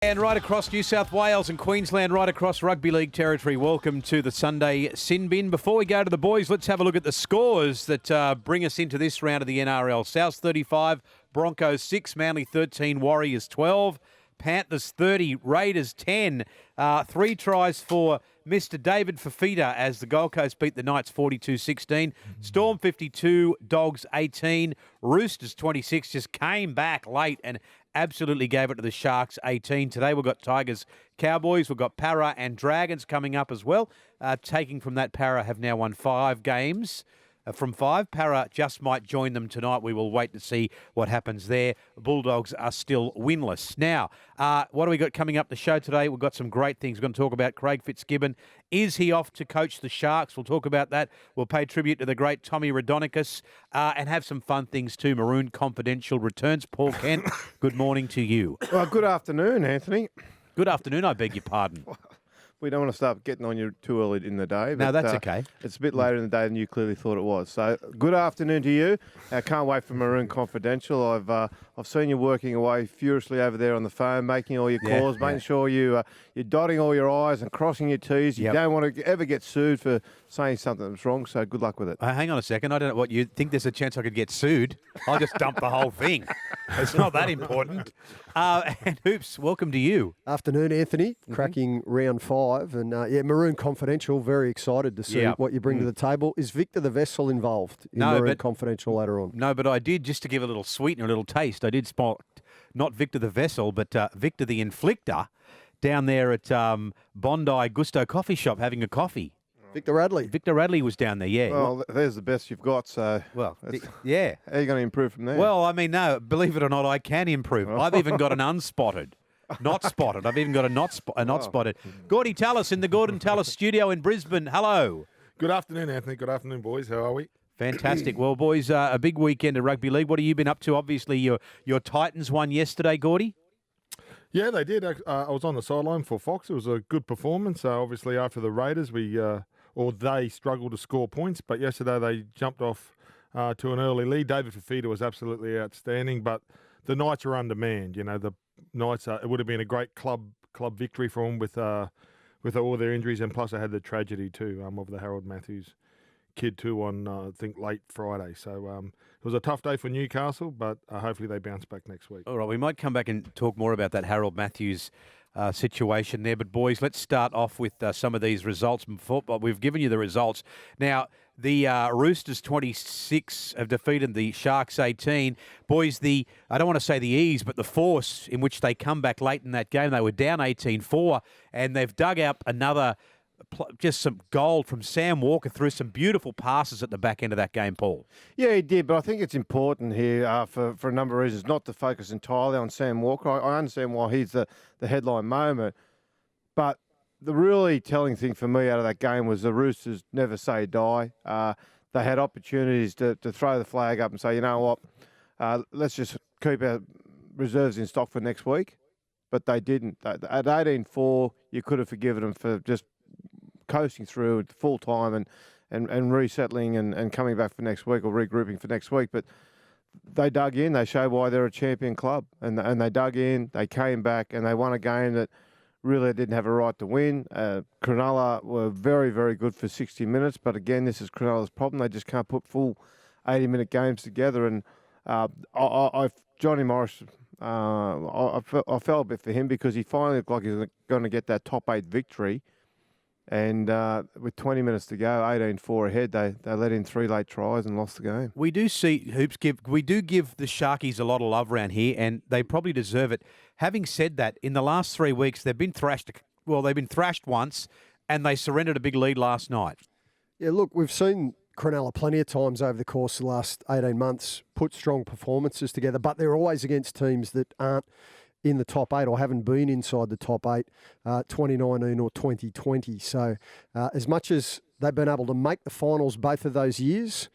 And right across New South Wales and Queensland, right across Rugby League territory, welcome to the Sunday Sin Bin. Before we go to the boys, let's have a look at the scores that bring us into this round of the NRL. South 35, Broncos 6, Manly 13, Warriors 12, Panthers 30, Raiders 10. 3 tries for Mr. David Fafita as the Gold Coast beat the Knights 42-16. Storm 52, Dogs 18. Roosters 26 just came back late and absolutely gave it to the Sharks 18. Today we've got Tigers, Cowboys. We've got Para and Dragons coming up as well. Taking from that, Para have now won 5 games. From 5, Para just might join them tonight. We will wait to see what happens there. Bulldogs are still winless. Now, what do we got coming up the show today? We've got some great things. We're going to talk about Craig Fitzgibbon. Is he off to coach the Sharks? We'll talk about that. We'll pay tribute to the great Tommy Raudonikis and have some fun things too. Maroon Confidential returns. Paul Kent, good morning to you. Well, good afternoon, Anthony. Good afternoon, I beg your pardon. We don't want to start getting on you too early in the day. But, No, that's okay. It's a bit later in the day than you clearly thought it was. So, good afternoon to you. I can't wait for Maroon Confidential. I've seen you working away furiously over there on the phone, making all your calls, making sure you're dotting all your I's and crossing your T's. You don't want to ever get sued for saying something that's wrong, so good luck with it. Hang on a second. I don't know what you think. There's a chance I could get sued. I'll just dump the whole thing. It's not that important. And Hoops, welcome to you. Afternoon, Anthony. Cracking round 5. And, Maroon Confidential, very excited to see what you bring to the table. Is Victor the Vessel involved in Maroon Confidential later on? No, but I did, just to give a little sweetener, a little taste, I did spot not Victor the Vessel, but Victor the Inflictor down there at Bondi Gusto Coffee Shop having a coffee. Victor Radley. Victor Radley was down there, yeah. Well, there's the best you've got, so... Well, how yeah. are you going to improve from there? Well, I mean, no, believe it or not, I can improve. I've even got an unspotted. Not spotted. I've even got a not spotted. Gordy Tallis in the Gorden Tallis studio in Brisbane. Hello. Good afternoon, Anthony. Good afternoon, boys. How are we? Fantastic. Well, boys, a big weekend of rugby league. What have you been up to? Obviously, your Titans won yesterday, Gordy. Yeah, they did. I was on the sideline for Fox. It was a good performance. Obviously, after the Raiders, they struggled to score points, but yesterday they jumped off to an early lead. David Fafita was absolutely outstanding, but the Knights are undermanned. You know, the Knights, it would have been a great club victory for them with all their injuries, and plus they had the tragedy too of the Harold Matthews kid too on, I think, late Friday. So it was a tough day for Newcastle, but hopefully they bounce back next week. All right, we might come back and talk more about that Harold Matthews situation there. But, boys, let's start off with some of these results. We've given you the results. Now, the Roosters 26 have defeated the Sharks 18. Boys, I don't want to say the ease, but the force in which they come back late in that game. They were down 18-4, and they've dug out another, just some gold from Sam Walker through some beautiful passes at the back end of that game, Paul. Yeah, he did, but I think it's important here for a number of reasons not to focus entirely on Sam Walker. I understand why he's the headline moment, but the really telling thing for me out of that game was the Roosters never say die. They had opportunities to throw the flag up and say, you know what, let's just keep our reserves in stock for next week, but they didn't. At 18-4, you could have forgiven them for just coasting through at full time and resettling and coming back for next week or regrouping for next week. But they dug in. They showed why they're a champion club. And they dug in. They came back and they won a game that really didn't have a right to win. Cronulla were very, very good for 60 minutes. But again, this is Cronulla's problem. They just can't put full 80-minute games together. And Johnny Morris, I felt a bit for him because he finally looked like he was going to get that top 8 victory. And with 20 minutes to go, 18-4 ahead, they let in 3 late tries and lost the game. We do see Hoops give the Sharkies a lot of love around here, and they probably deserve it. Having said that, in the last 3 weeks, they've been thrashed. Well, they've been thrashed once, and they surrendered a big lead last night. Yeah, look, we've seen Cronulla plenty of times over the course of the last 18 months put strong performances together, but they're always against teams that aren't in the top 8 or haven't been inside the top 8, 2019 or 2020. So as much as they've been able to make the finals both of those years,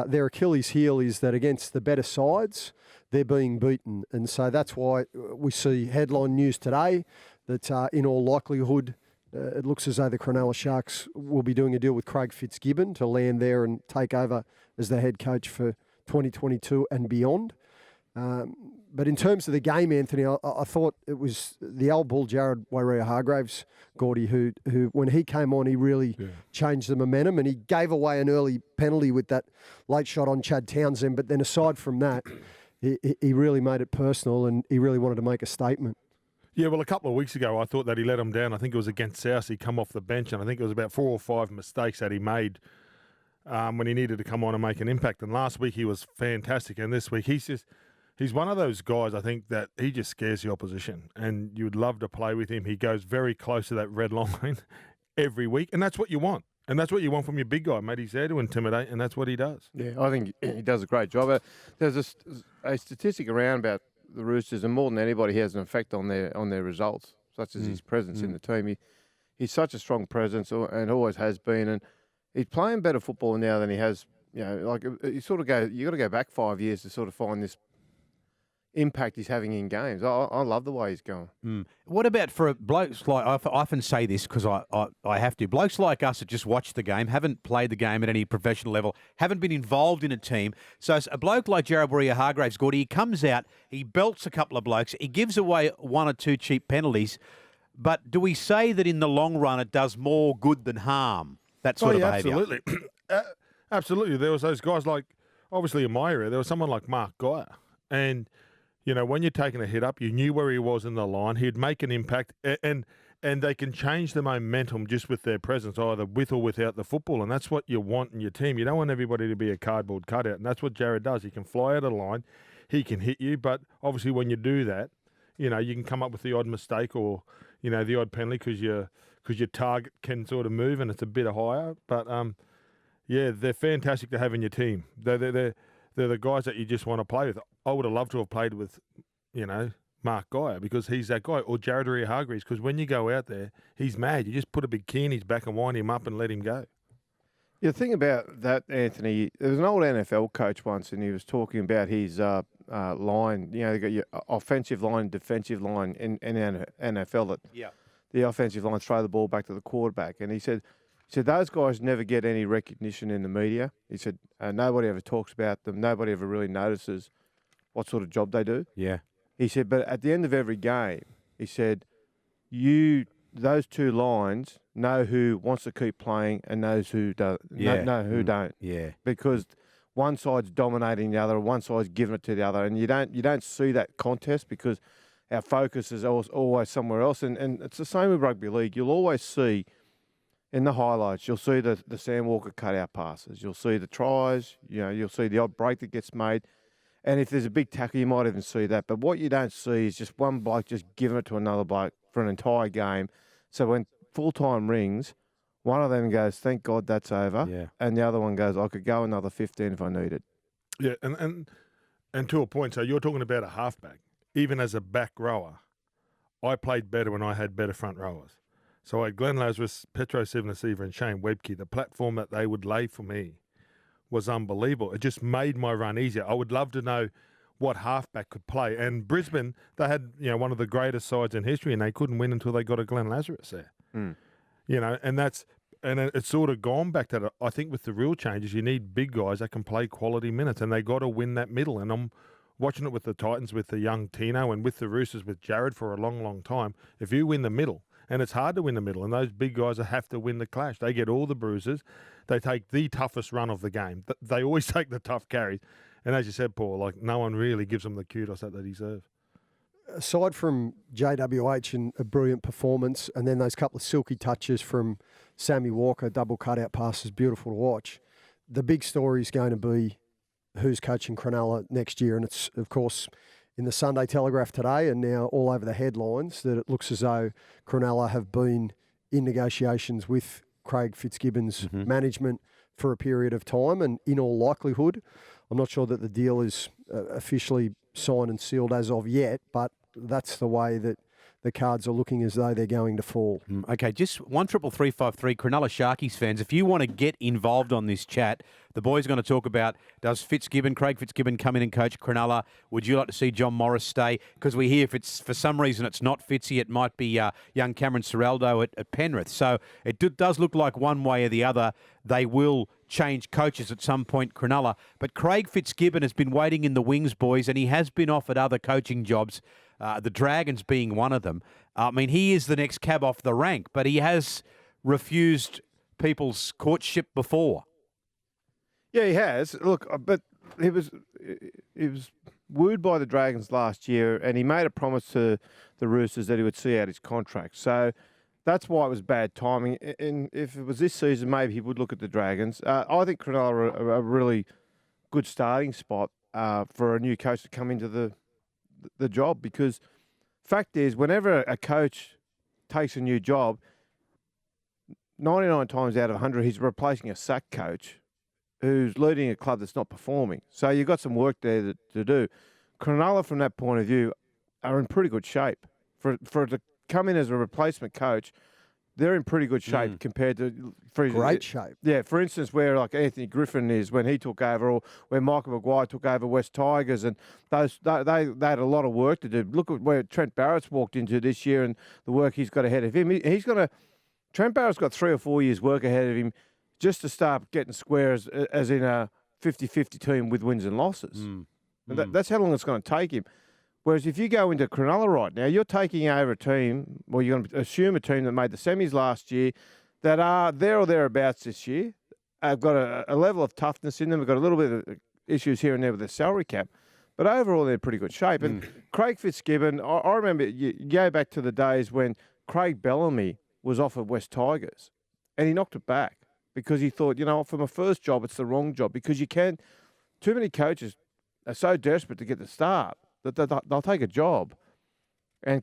their Achilles heel is that against the better sides, they're being beaten. And so that's why we see headline news today that in all likelihood, it looks as though the Cronulla Sharks will be doing a deal with Craig Fitzgibbon to land there and take over as the head coach for 2022 and beyond. But in terms of the game, Anthony, I thought it was the old bull, Jared Waerea-Hargraves, Gordy, who when he came on, he really changed the momentum, and he gave away an early penalty with that late shot on Chad Townsend. But then aside from that, he really made it personal, and he really wanted to make a statement. Yeah, well, a couple of weeks ago, I thought that he let him down. I think it was against South. He come off the bench, and I think it was about 4 or 5 mistakes that he made when he needed to come on and make an impact. And last week, he was fantastic. And this week, he's one of those guys, I think, that he just scares the opposition. And you would love to play with him. He goes very close to that red line every week. And that's what you want. And that's what you want from your big guy, mate. He's there to intimidate, and that's what he does. Yeah, I think he does a great job. There's a statistic around about the Roosters, and more than anybody, he has an effect on their results, such as his presence in the team. He's such a strong presence and always has been, and he's playing better football now than he has. You know, like you got to go back 5 years to sort of find this impact he's having in games. I love the way he's going. What about for blokes like, I often say this because I have to, blokes like us that just watch the game, haven't played the game at any professional level, haven't been involved in a team. So a bloke like Jared Waerea-Hargraves, Gordy, he comes out, he belts a couple of blokes, he gives away 1 or 2 cheap penalties. But do we say that in the long run it does more good than harm, that sort of behaviour? Absolutely. Absolutely. There was those guys like, obviously in my area, there was someone like Mark Geyer. And you know, when you're taking a hit up, you knew where he was in the line. He'd make an impact, and they can change the momentum just with their presence, either with or without the football, and that's what you want in your team. You don't want everybody to be a cardboard cutout, and that's what Jared does. He can fly out of the line, he can hit you, but obviously when you do that, you know, you can come up with the odd mistake or, you know, the odd penalty because your target can sort of move and it's a bit higher. But yeah, they're fantastic to have in your team. They're the guys that you just want to play with. I would have loved to have played with, you know, Mark Geyer because he's that guy, or Jared Waerea-Hargraves, because when you go out there, he's mad. You just put a big key in his back and wind him up and let him go. Yeah, the thing about that, Anthony, there was an old NFL coach once, and he was talking about his line. You know, they got your offensive line, defensive line in NFL. That the offensive line throw the ball back to the quarterback, and he said those guys never get any recognition in the media. He said nobody ever talks about them. Nobody ever really notices what sort of job they do. Yeah. He said, but at the end of every game, he said, those 2 lines know who wants to keep playing and knows who don't. Know who don't. Yeah. Because one side's dominating the other, one side's giving it to the other, and you don't see that contest because our focus is always somewhere else. And it's the same with rugby league. You'll always see in the highlights, you'll see the Sam Walker cutout passes. You'll see the tries. You know, you'll see the odd break that gets made. And if there's a big tackle, you might even see that. But what you don't see is just one bloke just giving it to another bloke for an entire game. So when full-time rings, one of them goes, thank God that's over. Yeah. And the other one goes, I could go another 15 if I needed. Yeah, and to a point, so you're talking about a halfback. Even as a back rower, I played better when I had better front rowers. So I had Glenn Lazarus, Petro Civoniceva and Shane Webke. The platform that they would lay for me was unbelievable. It just made my run easier. I would love to know what halfback could play. And Brisbane, they had, you know, one of the greatest sides in history, and they couldn't win until they got a Glenn Lazarus there. You know, and it's sort of gone back to that. I think with the real changes, you need big guys that can play quality minutes, and they got to win that middle. And I'm watching it with the Titans, with the young Tino, and with the Roosters, with Jared for a long, long time. If you win the middle, and it's hard to win the middle, and those big guys have to win the clash. They get all the bruises. They take the toughest run of the game. They always take the tough carries. And as you said, Paul, like no one really gives them the kudos that they deserve. Aside from JWH and a brilliant performance, and then those couple of silky touches from Sammy Walker, double cutout passes, beautiful to watch, the big story is going to be who's coaching Cronulla next year. And it's, of course, in the Sunday Telegraph today and now all over the headlines that it looks as though Cronulla have been in negotiations with Craig Fitzgibbon's management for a period of time. And in all likelihood, I'm not sure that the deal is officially signed and sealed as of yet, but that's the way that the cards are looking as though they're going to fall. Okay, just 133353 Cronulla Sharkies fans. If you want to get involved on this chat, the boys are going to talk about, does Craig Fitzgibbon come in and coach Cronulla? Would you like to see John Morris stay? Because we hear if it's for some reason it's not Fitzy, it might be young Cameron Ciraldo at Penrith. So it does look like one way or the other they will change coaches at some point, Cronulla. But Craig Fitzgibbon has been waiting in the wings, boys, and he has been offered other coaching jobs, the Dragons being one of them. I mean, he is the next cab off the rank, but he has refused people's courtship before. Yeah, he has. Look, but he was wooed by the Dragons last year, and he made a promise to the Roosters that he would see out his contract. So that's why it was bad timing. And if it was this season, maybe he would look at the Dragons. I think Cronulla are a really good starting spot for a new coach to come into the job, because fact is, whenever a coach takes a new job, 99 times out of 100, he's replacing a sack coach who's leading a club that's not performing. So you've got some work there to do. Cronulla, from that point of view, are in pretty good shape. For to come in as a replacement coach, they're in pretty good shape compared to... Great shape. Yeah, for instance, where like Anthony Griffin is when he took over, or where Michael Maguire took over West Tigers, and they had a lot of work to do. Look at where Trent Barrett's walked into this year and the work he's got ahead of him. Trent Barrett's got 3 or 4 years work ahead of him just to start getting squares as in a 50-50 team with wins and losses. And that's how long it's going to take him. Whereas if you go into Cronulla right now, you're taking over a team, or you're going to assume a team that made the semis last year, that are there or thereabouts this year. Have got a level of toughness in them. They've got a little bit of issues here and there with their salary cap. But overall, they're in pretty good shape. And Craig Fitzgibbon, I remember you go back to the days when Craig Bellamy was offered West Tigers, and he knocked it back because he thought, for my first job, it's the wrong job, because too many coaches are so desperate to get the start that they'll take a job and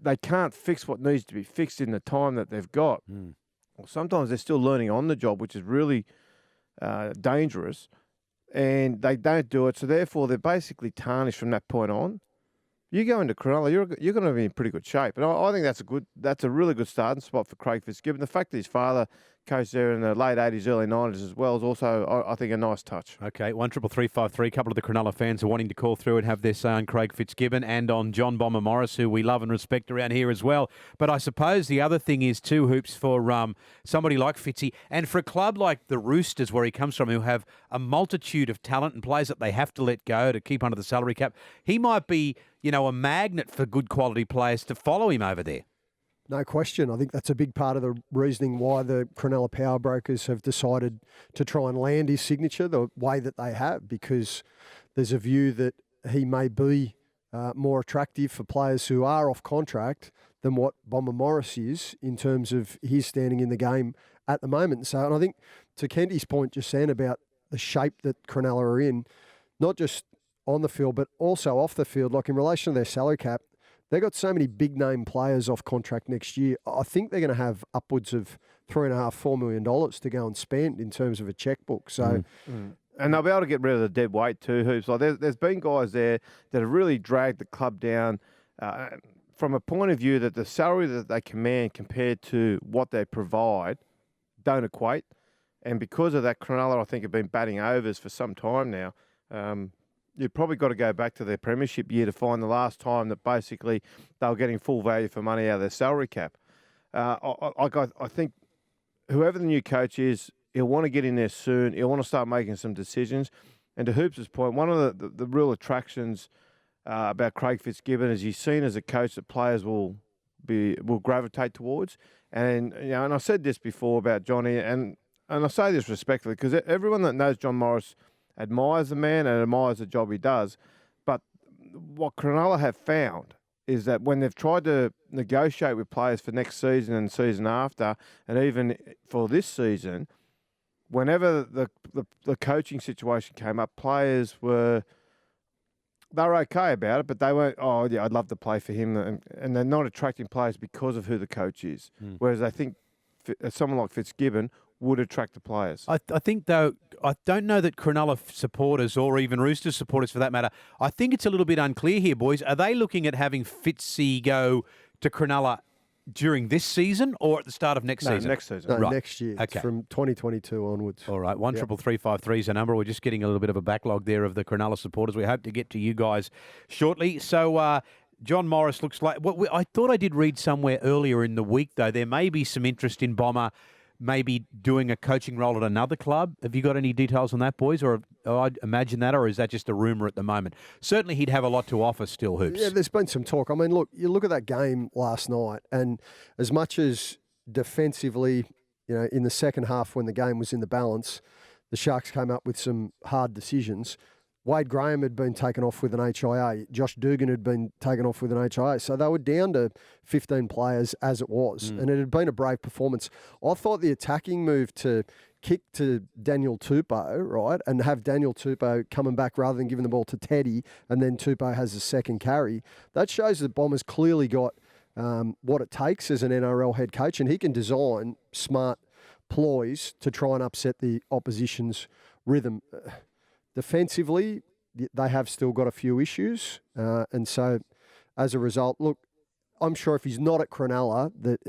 they can't fix what needs to be fixed in the time that they've got. Well, sometimes they're still learning on the job, which is really dangerous, and they don't do it. So therefore, they're basically tarnished from that point on. You go into Cronulla, you're going to be in pretty good shape, and I think that's a really good starting spot for Craig Fitzgibbon. The fact that his father coached there in the late 80s, early 90s as well is also, I think, a nice touch. Okay, 133353. A couple of the Cronulla fans are wanting to call through and have their say on Craig Fitzgibbon and on John Bomber Morris, who we love and respect around here as well. But I suppose the other thing is too, Hoops, for somebody like Fitzy, and for a club like the Roosters, where he comes from, who have a multitude of talent and players that they have to let go to keep under the salary cap, he might be, a magnet for good quality players to follow him over there. No question. I think that's a big part of the reasoning why the Cronulla power brokers have decided to try and land his signature the way that they have, because there's a view that he may be more attractive for players who are off contract than what Bomber Morris is in terms of his standing in the game at the moment. So, and I think to Kenty's point just then about the shape that Cronulla are in, not just on the field, but also off the field, like in relation to their salary cap, they've got so many big-name players off contract next year. I think they're going to have upwards of $3.5–4 million to go and spend in terms of a checkbook. So, and they'll be able to get rid of the dead weight too, Hoops. Like there's been guys there that have really dragged the club down from a point of view that the salary that they command compared to what they provide don't equate. And because of that, Cronulla, I think, have been batting overs for some time now. You've probably got to go back to their premiership year to find the last time that basically they were getting full value for money out of their salary cap. I think whoever the new coach is, he'll want to get in there soon. He'll want to start making some decisions. And to Hoops' point, one of the real attractions about Craig Fitzgibbon is he's seen as a coach that players will gravitate towards. And and I said this before about Johnny, and I say this respectfully because everyone that knows John Morris admires the man and admires the job he does. But what Cronulla have found is that when they've tried to negotiate with players for next season and season after, and even for this season, whenever the coaching situation came up, players were okay about it, but they weren't, I'd love to play for him. And they're not attracting players because of who the coach is. Whereas I think someone like Fitzgibbon would attract the players. I think, though, I don't know that Cronulla supporters, or even Roosters supporters for that matter, I think it's a little bit unclear here, boys. Are they looking at having Fitzy go to Cronulla during this season or at the start of next season? Next season. No, Right. next year. It's Okay. from 2022 onwards. All right, 133353 is the number. We're just getting a little bit of a backlog there of the Cronulla supporters. We hope to get to you guys shortly. So, John Morris looks like... I thought I did read somewhere earlier in the week, though, there may be some interest in Bomber maybe doing a coaching role at another club. Have you got any details on that, boys? Or I'd imagine that, or is that just a rumour at the moment? Certainly he'd have a lot to offer still, Hoops. Yeah, there's been some talk. I mean, look, you look at that game last night, and as much as defensively, in the second half when the game was in the balance, the Sharks came up with some hard decisions. Wade Graham had been taken off with an HIA. Josh Dugan had been taken off with an HIA. So they were down to 15 players as it was. And it had been a brave performance. I thought the attacking move to kick to Daniel Tupou, right, and have Daniel Tupou coming back rather than giving the ball to Teddy and then Tupou has a second carry, that shows that Bomber's clearly got what it takes as an NRL head coach, and he can design smart ploys to try and upset the opposition's rhythm. Defensively, they have still got a few issues. And so, as a result, look, I'm sure if he's not at Cronulla, that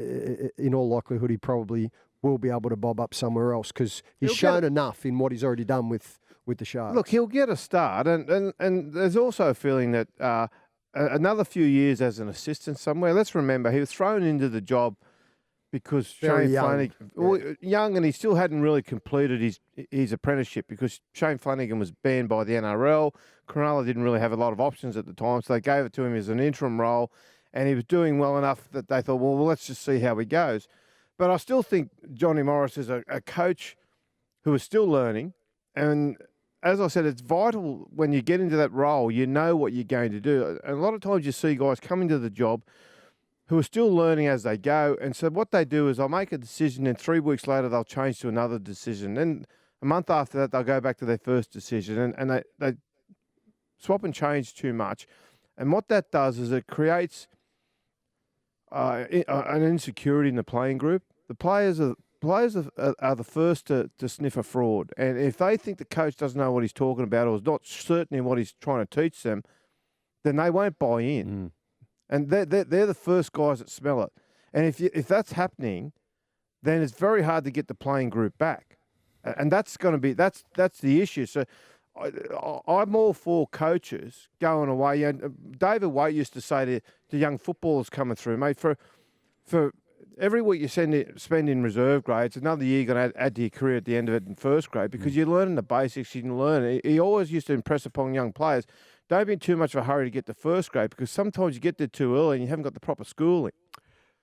in all likelihood he probably will be able to bob up somewhere else because he's shown enough in what he's already done with the Sharks. Look, he'll get a start. And there's also a feeling that another few years as an assistant somewhere, let's remember, he was thrown into the job because Very Shane young. Flanagan, young, and he still hadn't really completed his apprenticeship because Shane Flanagan was banned by the NRL. Cronulla didn't really have a lot of options at the time, so they gave it to him as an interim role, and he was doing well enough that they thought, well, let's just see how he goes. But I still think Johnny Morris is a coach who is still learning, and as I said, it's vital when you get into that role, you know what you're going to do. And a lot of times you see guys come into the job who are still learning as they go. And so what they do is they'll make a decision and 3 weeks later they'll change to another decision. Then a month after that, they'll go back to their first decision and they swap and change too much. And what that does is it creates an insecurity in the playing group. The players are the first to sniff a fraud. And if they think the coach doesn't know what he's talking about or is not certain in what he's trying to teach them, then they won't buy in. And they're the first guys that smell it. And if that's happening, then it's very hard to get the playing group back. And that's going to be that's the issue. So I'm all for coaches going away. And David Waite used to say to young footballers coming through, mate, for every week you spend in reserve grades, another year you're going to add to your career at the end of it in first grade because you're learning the basics. You can learn. He always used to impress upon young players, don't be in too much of a hurry to get to first grade because sometimes you get there too early and you haven't got the proper schooling.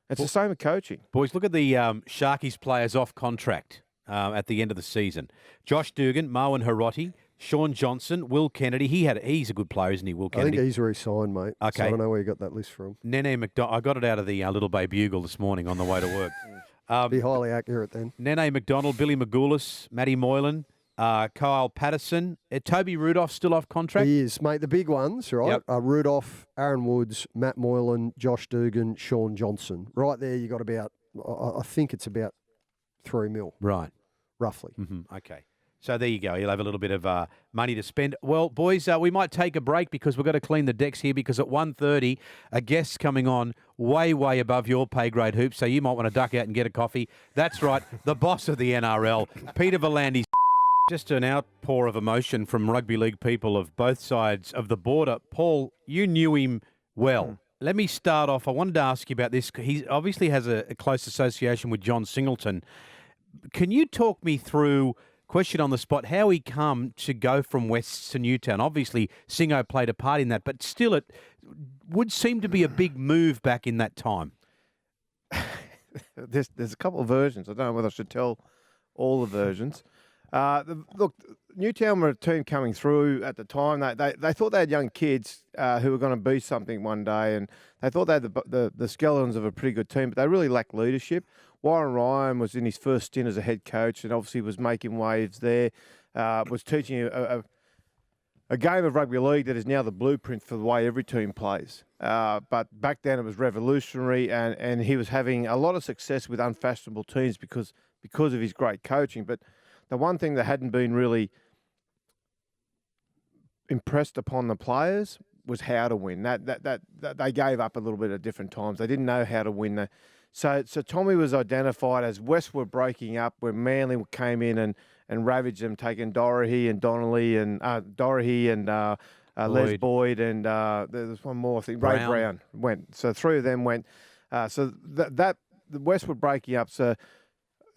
It's the same with coaching. Boys, look at the Sharkies players off contract at the end of the season. Josh Dugan, Moen Hiroti, Sean Johnson, Will Kennedy. He's a good player, isn't he, Will I Kennedy? think he's re-signed, mate. Okay. So I don't know where you got that list from. Nene McDonald. I got it out of the Little Bay Bugle this morning on the way to work. Be highly accurate then. Nene McDonald, Billy Magoulis, Matty Moylan, Kyle Patterson. Toby Rudolph's still off contract. He is, mate. The big ones, right, Yep. are Rudolph, Aaron Woods, Matt Moylan, Josh Dugan, Sean Johnson. Right there, you got about, I think it's about 3 mil, Right. roughly. Okay. So there you go. You'll have a little bit of money to spend. Well, boys, we might take a break because we've got to clean the decks here because at 1:30, a guest's coming on way, way above your pay grade, Hoops. So you might want to duck out and get a coffee. That's right. The boss of the NRL, Peter Volandi's. Just an outpour of emotion from rugby league people of both sides of the border. Paul, you knew him well. Let me start off. I wanted to ask you about this. He obviously has a close association with John Singleton. Can you talk me through, question on the spot, how he come to go from West to Newtown? Obviously, Singo played a part in that, but still it would seem to be a big move back in that time. There's a couple of versions. I don't know whether I should tell all the versions. Look, Newtown were a team coming through at the time. They thought they had young kids who were going to be something one day, and they thought they had the skeletons of a pretty good team, but they really lacked leadership. Warren Ryan was in his first stint as a head coach and obviously was making waves there, was teaching a game of rugby league that is now the blueprint for the way every team plays. But back then it was revolutionary, and he was having a lot of success with unfashionable teams because of his great coaching. But the one thing that hadn't been really impressed upon the players was how to win. That they gave up a little bit at different times. They didn't know how to win. So Tommy was identified as West were breaking up, where Manly came in and ravaged them, taking Doherty and Donnelly and Les Boyd and there's one more thing. Ray Brown went. So 3 of them went. So that the West were breaking up. So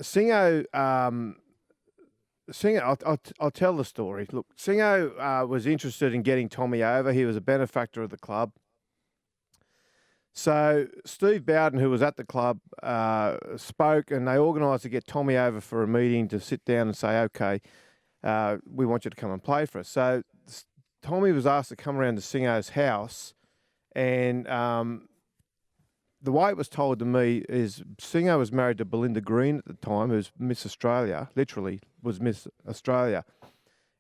Singo, I'll tell the story. Look, Singo was interested in getting Tommy over. He was a benefactor of the club. So Steve Bowden, who was at the club, spoke, and they organised to get Tommy over for a meeting to sit down and say, okay, we want you to come and play for us. So Tommy was asked to come around to Singo's house, and the way it was told to me is Singo was married to Belinda Green at the time, who's Miss Australia, literally was Miss Australia.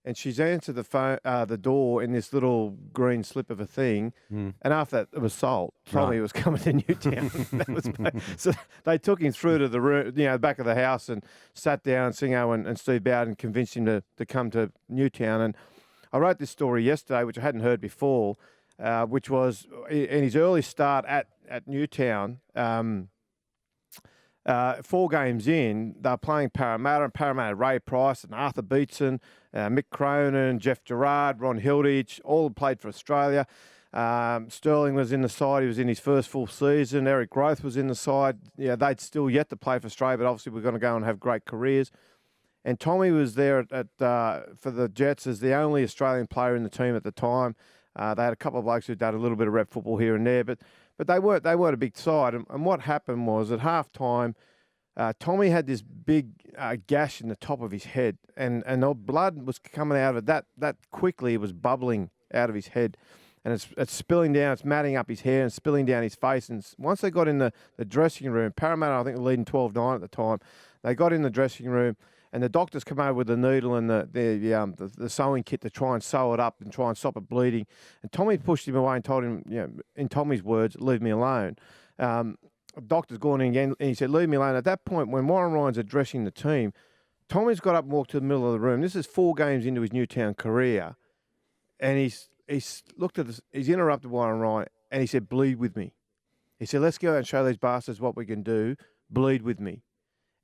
And she's answered the phone, the door in this little green slip of a thing. And after that, it was sold. Tommy was coming to Newtown. So they took him through to the room, back of the house, and sat down. Singo and Steve Bowden convinced him to come to Newtown. And I wrote this story yesterday, which I hadn't heard before, which was in his early start at Newtown. 4 games in, they were playing Parramatta, and Parramatta Ray Price and Arthur Beetson, Mick Cronin, Jeff Gerard, Ron Hilditch, all played for Australia. Sterling was in the side. He was in his first full season. Eric Growth was in the side. They'd still yet to play for Australia, but obviously we're going to go and have great careers. And Tommy was there for the Jets as the only Australian player in the team at the time. They had a couple of blokes who'd done a little bit of rep football here and there, but they weren't a big side. And what happened was at half-time, Tommy had this big gash in the top of his head, and the blood was coming out of it that quickly. It was bubbling out of his head, and it's spilling down. It's matting up his hair and spilling down his face. And once they got in the dressing room, Parramatta, I think, were leading 12-9 at the time. They got in the dressing room, and the doctors come over with the needle and the sewing kit to try and sew it up and try and stop it bleeding. And Tommy pushed him away and told him, in Tommy's words, leave me alone. Doctor's gone in again, and he said, leave me alone. At that point, when Warren Ryan's addressing the team, Tommy's got up and walked to the middle of the room. This is 4 games into his Newtown career. And he's looked at this, he's interrupted Warren Ryan, and he said, bleed with me. He said, let's go out and show these bastards what we can do. Bleed with me.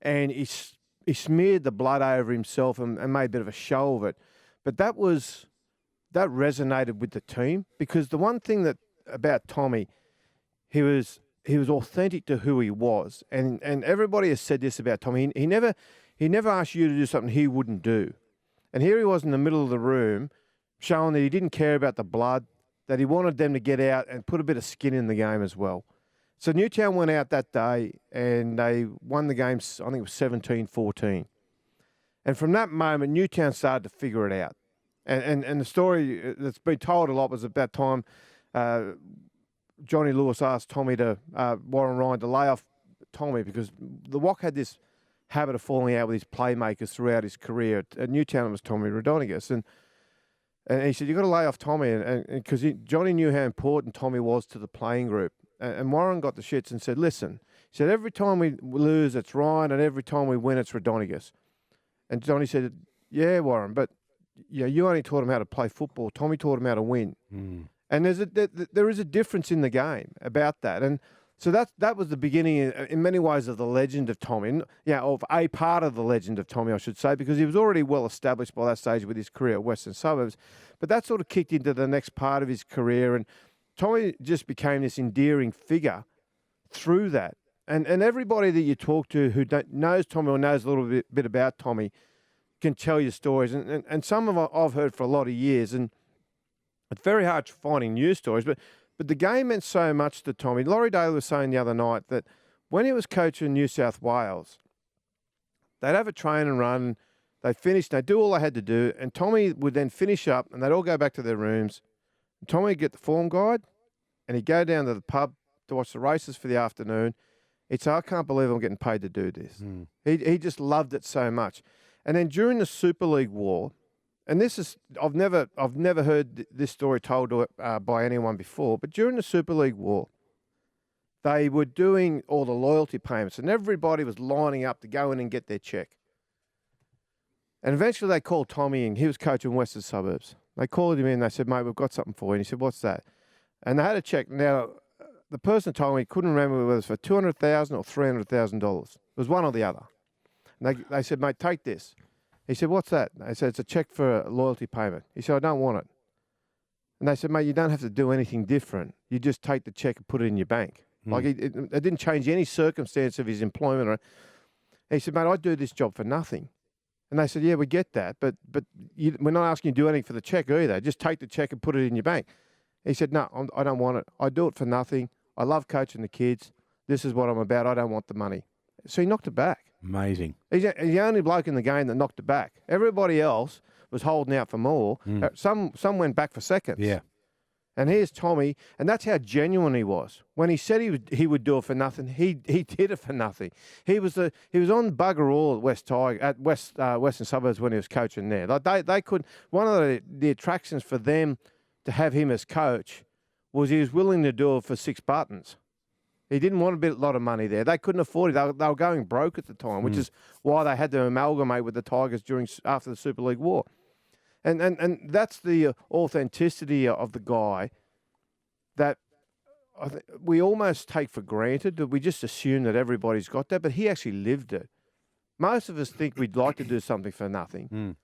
And he smeared the blood over himself and made a bit of a show of it. But that resonated with the team, because the one thing about Tommy, he was authentic to who he was. And everybody has said this about Tommy. He never asked you to do something he wouldn't do. And here he was in the middle of the room showing that he didn't care about the blood, that he wanted them to get out and put a bit of skin in the game as well. So Newtown went out that day and they won the game, I think it was 17-14. And from that moment, Newtown started to figure it out. And the story that's been told a lot was about time Johnny Lewis asked Warren Ryan to lay off Tommy, because the Wok had this habit of falling out with his playmakers throughout his career. At Newtown, it was Tommy Raudonikis. And he said, you've got to lay off Tommy, because Johnny knew how important Tommy was to the playing group. And Warren got the shits and said, listen, he said, every time we lose, it's Ryan, and every time we win, it's Raudonikis. And Johnny said, yeah, Warren, but you only taught him how to play football. Tommy taught him how to win. And there is a difference in the game about that. And so that was the beginning, in many ways, of the legend of Tommy. Of a part of the legend of Tommy, I should say, because he was already well established by that stage with his career at Western Suburbs. But that sort of kicked into the next part of his career, and Tommy just became this endearing figure through that. And everybody that you talk to who knows Tommy or knows a little bit about Tommy can tell you stories. And some of I've heard for a lot of years, and it's very hard finding new stories. But the game meant so much to Tommy. Laurie Daly was saying the other night that when he was coaching New South Wales, they'd have a train and run, they'd finish, they'd do all they had to do, and Tommy would then finish up and they'd all go back to their rooms. Tommy would get the form guide and he'd go down to the pub to watch the races for the afternoon. He'd say, I can't believe I'm getting paid to do this. He just loved it so much. And then during the Super League War, and this is, I've never heard this story told by anyone before, but during the Super League War, they were doing all the loyalty payments and everybody was lining up to go in and get their check. And eventually they called Tommy in. He was coaching Western Suburbs. They called him in. They said, mate, we've got something for you. And he said, what's that? And they had a check. Now, the person told me he couldn't remember whether it was for $200,000 or $300,000. It was one or the other. And they said, mate, take this. He said, what's that? They said, it's a check for a loyalty payment. He said, I don't want it. And they said, mate, you don't have to do anything different. You just take the check and put it in your bank. Like it didn't change any circumstance of his employment. And he said, mate, I do this job for nothing. And they said, yeah, we get that, but we're not asking you to do anything for the check either. Just take the check and put it in your bank. He said, no, I don't want it. I do it for nothing. I love coaching the kids. This is what I'm about. I don't want the money. So he knocked it back. Amazing. He's the only bloke in the game that knocked it back. Everybody else was holding out for more. Some went back for seconds. Yeah. And here's Tommy, and that's how genuine he was. When he said he would do it for nothing, he did it for nothing. He was on bugger all at Western Suburbs when he was coaching there. Like they couldn't. One of the attractions for them to have him as coach was he was willing to do it for $6. He didn't want a lot of money there. They couldn't afford it. They were going broke at the time, which is why they had to amalgamate with the Tigers after the Super League War. And that's the authenticity of the guy that we almost take for granted, that we just assume that everybody's got that, but he actually lived it. Most of us think we'd like to do something for nothing.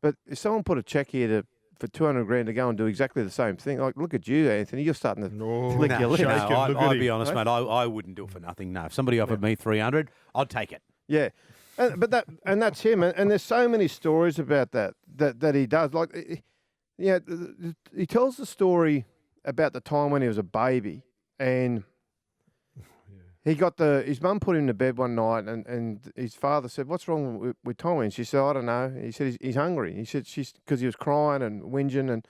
But if someone put a check here for $200,000 to go and do exactly the same thing, like, look at you, Anthony, you're starting to lick your lips. No, I'll be honest, mate. I wouldn't do it for nothing. No, if somebody offered me $300, I'd take it. Yeah. And that's him. And there's so many stories about that he does. Like, he tells the story about the time when he was a baby, and he got his mum put him to bed one night, and his father said, "What's wrong with Tommy?" And she said, "I don't know." He said, "He's hungry." He said, because he was crying and whinging, and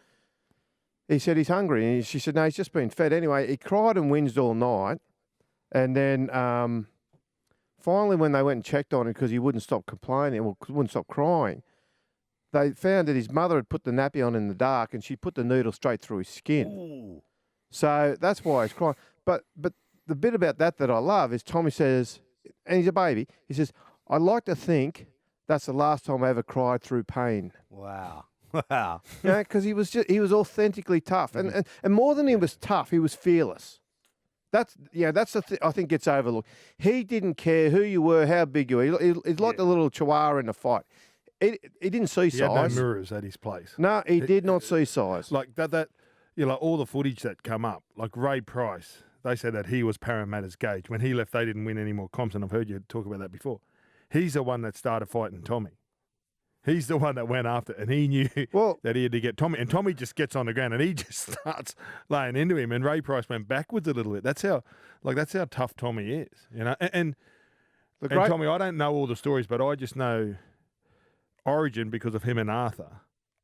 he said he's hungry. And she said, "No, he's just been fed." Anyway, he cried and whinged all night, and then finally, when they went and checked on him because he wouldn't stop complaining or wouldn't stop crying, they found that his mother had put the nappy on in the dark, and she put the needle straight through his skin. Ooh. So that's why he's crying. But the bit about that I love is Tommy says, and he's a baby, he says, "I like to think that's the last time I ever cried through pain." Wow. Because he was authentically tough, and more than he was tough, he was fearless. That's the thing I think gets overlooked. He didn't care who you were, how big you were. He's like the little chihuahua in the fight. He didn't see size. He had no mirrors at his place. No, he did not see size. Like that. Like all the footage that come up, like Ray Price, they said that he was Parramatta's gauge. When he left, they didn't win any more comps, and I've heard you talk about that before. He's the one that started fighting Tommy. He's the one that went after, and he knew that he had to get Tommy. And Tommy just gets on the ground, and he just starts laying into him. And Ray Price went backwards a little bit. That's how tough Tommy is, you know. And Tommy, I don't know all the stories, but I just know Origin because of him and Arthur.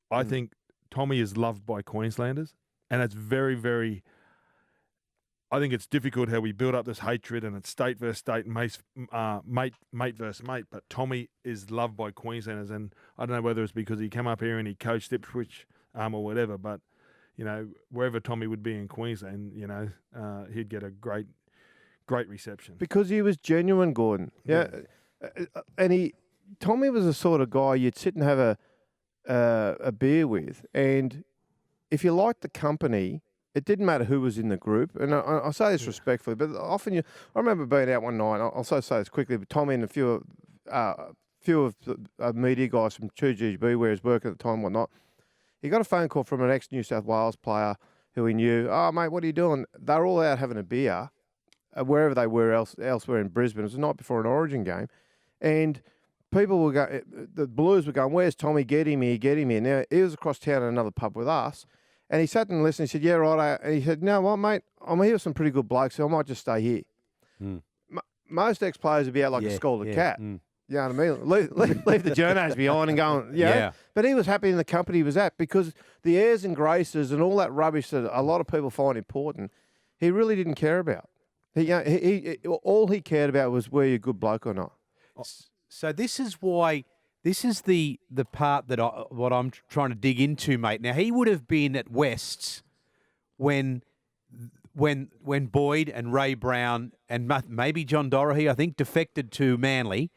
I think Tommy is loved by Queenslanders, and it's very, very. I think it's difficult how we build up this hatred, and it's state versus state, mate versus mate. But Tommy is loved by Queenslanders, and I don't know whether it's because he came up here and he coached Ipswich or whatever. But you know, wherever Tommy would be in Queensland, you know, he'd get a great reception because he was genuine, Gorden. Yeah. And Tommy was the sort of guy you'd sit and have a beer with, and if you liked the company, it didn't matter who was in the group. And I say this respectfully, but often I remember being out one night, I'll also say this quickly, but Tommy and a few of the media guys from Trbojevic, where he was working at the time and whatnot, he got a phone call from an ex-New South Wales player who he knew. "Oh, mate, what are you doing?" They're all out having a beer wherever they were elsewhere in Brisbane. It was the night before an Origin game. And people were going, the Blues were going, "Where's Tommy? Get him here, get him here." Now, he was across town at another pub with us. And he sat and listened. He said, "Yeah, right." And he said, "No, what, mate? I'm here with some pretty good blokes, so I might just stay here." Most ex-players would be out like a scalded cat. You know what I mean? Leave the journos behind and go, yeah. But he was happy in the company he was at because the airs and graces and all that rubbish that a lot of people find important, he really didn't care about. All he cared about was were you a good bloke or not. So this is why... This is the part that what I'm trying to dig into, mate. Now, he would have been at West's when Boyd and Ray Brown and maybe John Doherty, I think, defected to Manly.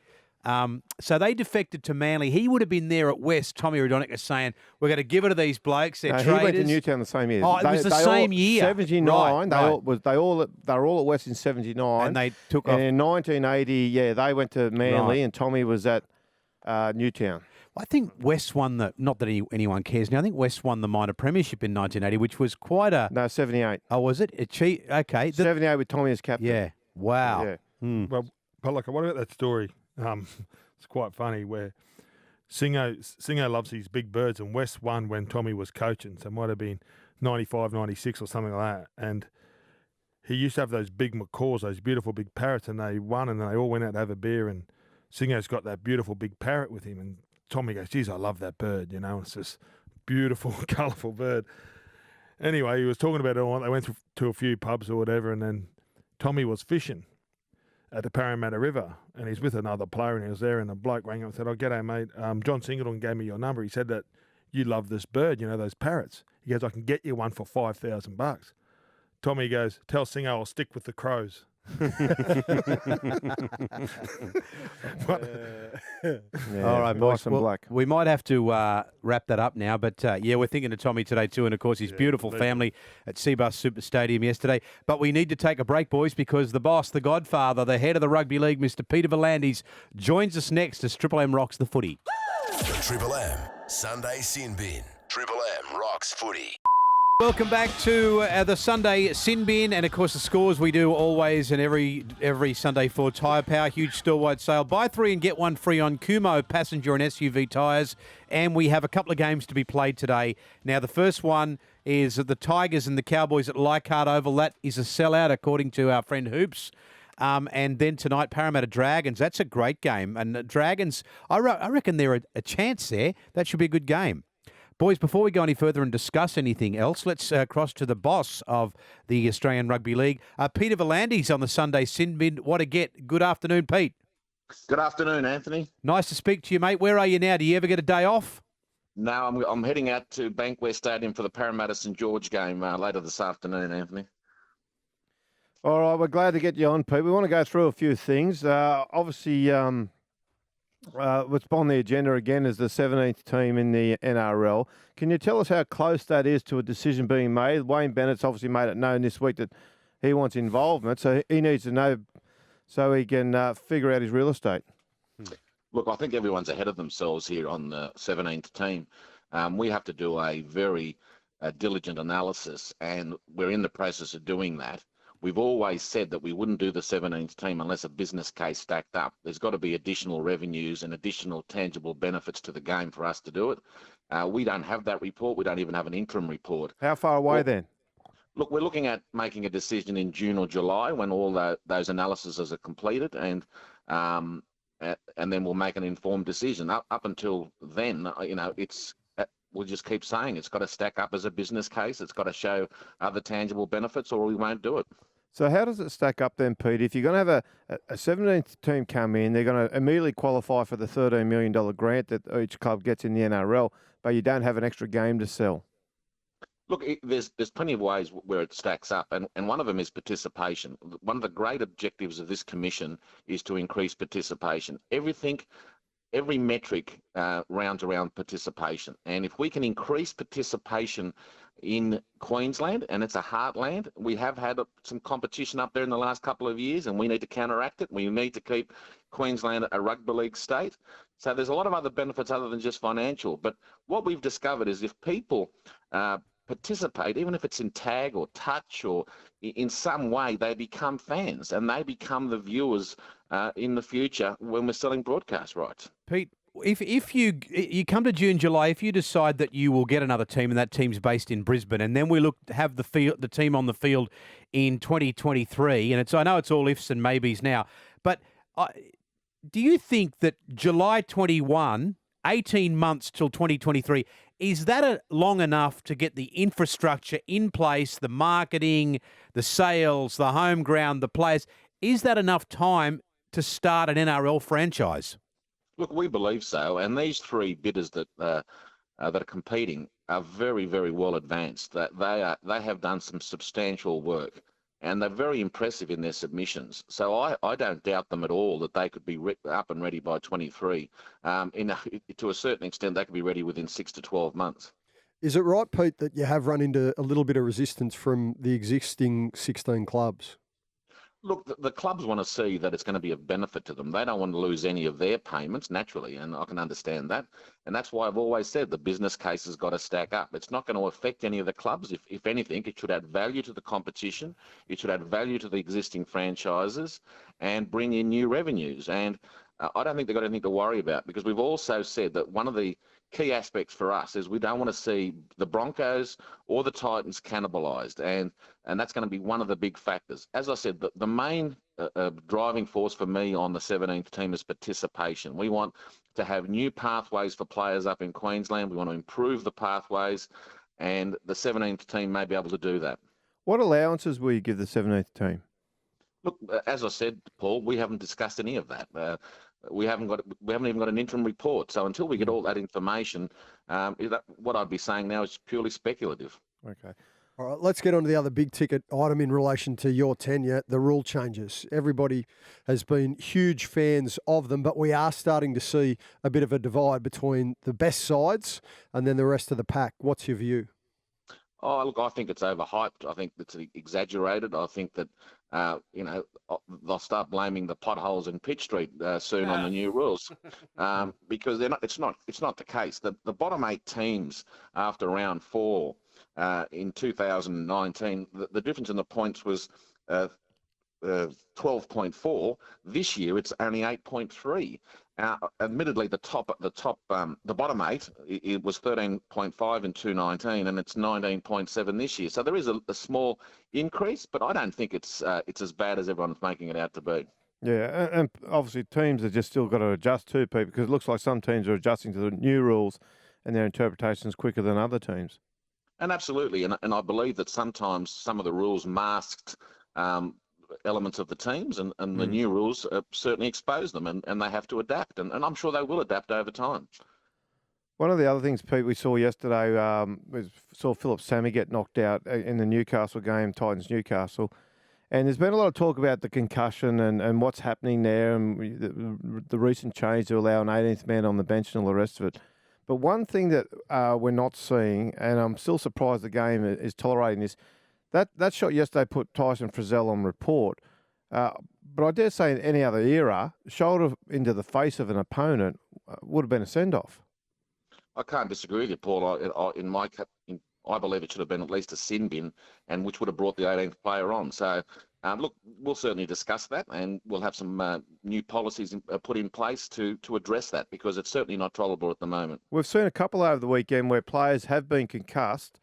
So they defected to Manly. He would have been there at West, Tommy Raudonikis, saying, we're going to give it to these blokes. They're No, traders. he went to Newtown the same year. Oh, it was the same year. 79. Right. They were all at West in 79. And they took and off. in 1980, they went to Manly, Right. and Tommy was at Newtown. I think West won not that anyone cares now, I think West won the minor premiership in 1980, which was quite a... No, 78. Oh, was it? Okay. 78 with Tommy as captain. Yeah. Wow. Yeah. Well, but look, what about that story? It's quite funny where Singo loves these big birds, and West won when Tommy was coaching, so it might have been 95, 96 or something like that. And he used to have those big macaws, those beautiful big parrots, and they won, and they all went out to have a beer, and Singo's got that beautiful big parrot with him, and Tommy goes, geez, I love that bird, it's this beautiful, colourful bird. Anyway, he was talking about it all. They went to a few pubs or whatever, and then Tommy was fishing at the Parramatta River, and he's with another player, and he was there, and a bloke rang up and said, oh, g'day, mate. John Singleton gave me your number. He said that you love this bird, those parrots. He goes, I can get you one for $5,000. Tommy goes, tell Singo I'll stick with the crows. All right, boys. Nice and black. We might have to wrap that up now, but we're thinking of Tommy today too, and of course his beautiful family at Seabus Super Stadium yesterday. But we need to take a break, boys, because the boss, the godfather, the head of the rugby league, Mr. Peter V'landys, joins us next as Triple M rocks the footy. The Triple M Sunday Sin Bin. Triple M rocks footy. Welcome back to the Sunday Sin Bin, and of course the scores we do always and every Sunday for Tyre Power. Huge store-wide sale. Buy 3 and get 1 free on Kumo passenger and SUV tyres. And we have a couple of games to be played today. Now the first one is the Tigers and the Cowboys at Leichhardt Oval. That is a sellout according to our friend Hoops. And then tonight, Parramatta Dragons. That's a great game. And the Dragons, I reckon they're a chance there. That should be a good game. Boys, before we go any further and discuss anything else, let's cross to the boss of the Australian Rugby League, Peter V'landys on the Sunday Sin Bin. What a get. Good afternoon, Pete. Good afternoon, Anthony. Nice to speak to you, mate. Where are you now? Do you ever get a day off? No, I'm heading out to Bankwest Stadium for the Parramatta St George game later this afternoon, Anthony. All right, we're glad to get you on, Pete. We want to go through a few things. Obviously, what's on the agenda again is the 17th team in the NRL. Can you tell us how close that is to a decision being made? Wayne Bennett's obviously made it known this week that he wants involvement, so he needs to know so he can figure out his real estate. Look, I think everyone's ahead of themselves here on the 17th team. We have to do a very diligent analysis, and we're in the process of doing that. We've always said that we wouldn't do the 17th team unless a business case stacked up. There's got to be additional revenues and additional tangible benefits to the game for us to do it. We don't have that report. We don't even have an interim report. How far away then? Look, we're looking at making a decision in June or July when all those analyses are completed, and then we'll make an informed decision. Up until then, we'll just keep saying it's got to stack up as a business case. It's got to show other tangible benefits, or we won't do it. So how does it stack up then, Pete? If you're going to have a 17th team come in, they're going to immediately qualify for the $13 million grant that each club gets in the NRL, but you don't have an extra game to sell. Look, there's plenty of ways where it stacks up, and one of them is participation. One of the great objectives of this commission is to increase participation. Every metric rounds around participation, and if we can increase participation in Queensland, and it's a heartland, we have had some competition up there in the last couple of years, and we need to counteract it. We need to keep Queensland a rugby league state. So there's a lot of other benefits other than just financial. But what we've discovered is if people participate, even if it's in tag or touch or in some way, they become fans and they become the viewers in the future when we're selling broadcast rights. Pete, if you come to June, July, if you decide that you will get another team and that team's based in Brisbane, and then we look to have the team on the field in 2023, and I know it's all ifs and maybes now, but do you think that July 21, 18 months till 2023, is that long enough to get the infrastructure in place, the marketing, the sales, the home ground, the players? Is that enough time to start an NRL franchise? Look, we believe so, and these three bidders that are competing are very, very well advanced. That they have done some substantial work, and they're very impressive in their submissions. So I don't doubt them at all that they could be up and ready by 23. To a certain extent, they could be ready within 6 to 12 months. Is it right, Pete, that you have run into a little bit of resistance from the existing 16 clubs? Look, the clubs want to see that it's going to be of benefit to them. They don't want to lose any of their payments, naturally, and I can understand that. And that's why I've always said the business case has got to stack up. It's not going to affect any of the clubs. If anything, it should add value to the competition. It should add value to the existing franchises and bring in new revenues. And I don't think they've got anything to worry about, because we've also said that one of the key aspects for us is we don't want to see the Broncos or the Titans cannibalised, and that's going to be one of the big factors. As I said, the main driving force for me on the 17th team is participation. We want to have new pathways for players up in Queensland. We want to improve the pathways, and the 17th team may be able to do that. What allowances will you give the 17th team? Look, as I said, Paul, we haven't discussed any of that. We haven't even got an interim report. So until we get all that information, what I'd be saying now is purely speculative. Okay. All right, let's get on to the other big ticket item in relation to your tenure, the rule changes. Everybody has been huge fans of them, but we are starting to see a bit of a divide between the best sides and then the rest of the pack. What's your view? Oh, look, I think it's overhyped. I think it's exaggerated. I think that, they'll start blaming the potholes in Pitt Street soon on the new rules, because it's not the case. The bottom 8 teams after round 4 in 2019, the difference in the points was 12.4. This year it's only 8.3. Admittedly, the bottom 8, it was 13.5 in 2019, and it's 19.7 this year. So there is a small increase, but I don't think it's as bad as everyone's making it out to be. Yeah, and obviously teams have just still got to adjust too, Pete, because it looks like some teams are adjusting to the new rules and their interpretations quicker than other teams. And absolutely, and I believe that sometimes some of the rules masked elements of the teams, and the new rules certainly expose them, and they have to adapt, and I'm sure they will adapt over time. One of the other things, Pete, we saw yesterday was Philip Sammy get knocked out in the Newcastle game, Titans-Newcastle, and there's been a lot of talk about the concussion and what's happening there, and the recent change to allow an 18th man on the bench and all the rest of it. But one thing that we're not seeing, and I'm still surprised the game is tolerating this, that shot yesterday put Tyson Frizzell on report. But I dare say in any other era, shoulder into the face of an opponent would have been a send-off. I can't disagree with you, Paul. I believe it should have been at least a sin bin, and which would have brought the 18th player on. So, look, we'll certainly discuss that, and we'll have some new policies put in place to address that, because it's certainly not tolerable at the moment. We've seen a couple over the weekend where players have been concussed,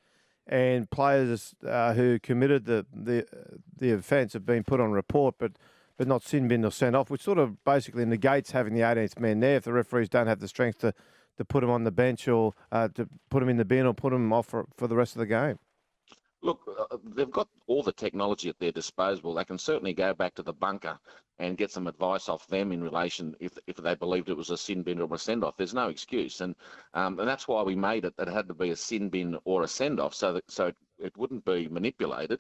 and players who committed the offence have been put on report, but not sin bin or sent off, which sort of basically negates having the 18th man there if the referees don't have the strength to put him on the bench or to put him in the bin or put him off for the rest of the game. Look, they've got all the technology at their disposal. They can certainly go back to the bunker and get some advice off them in relation if they believed it was a sin bin or a send-off. There's no excuse, and that's why we made it that it had to be a sin bin or a send-off, so it wouldn't be manipulated.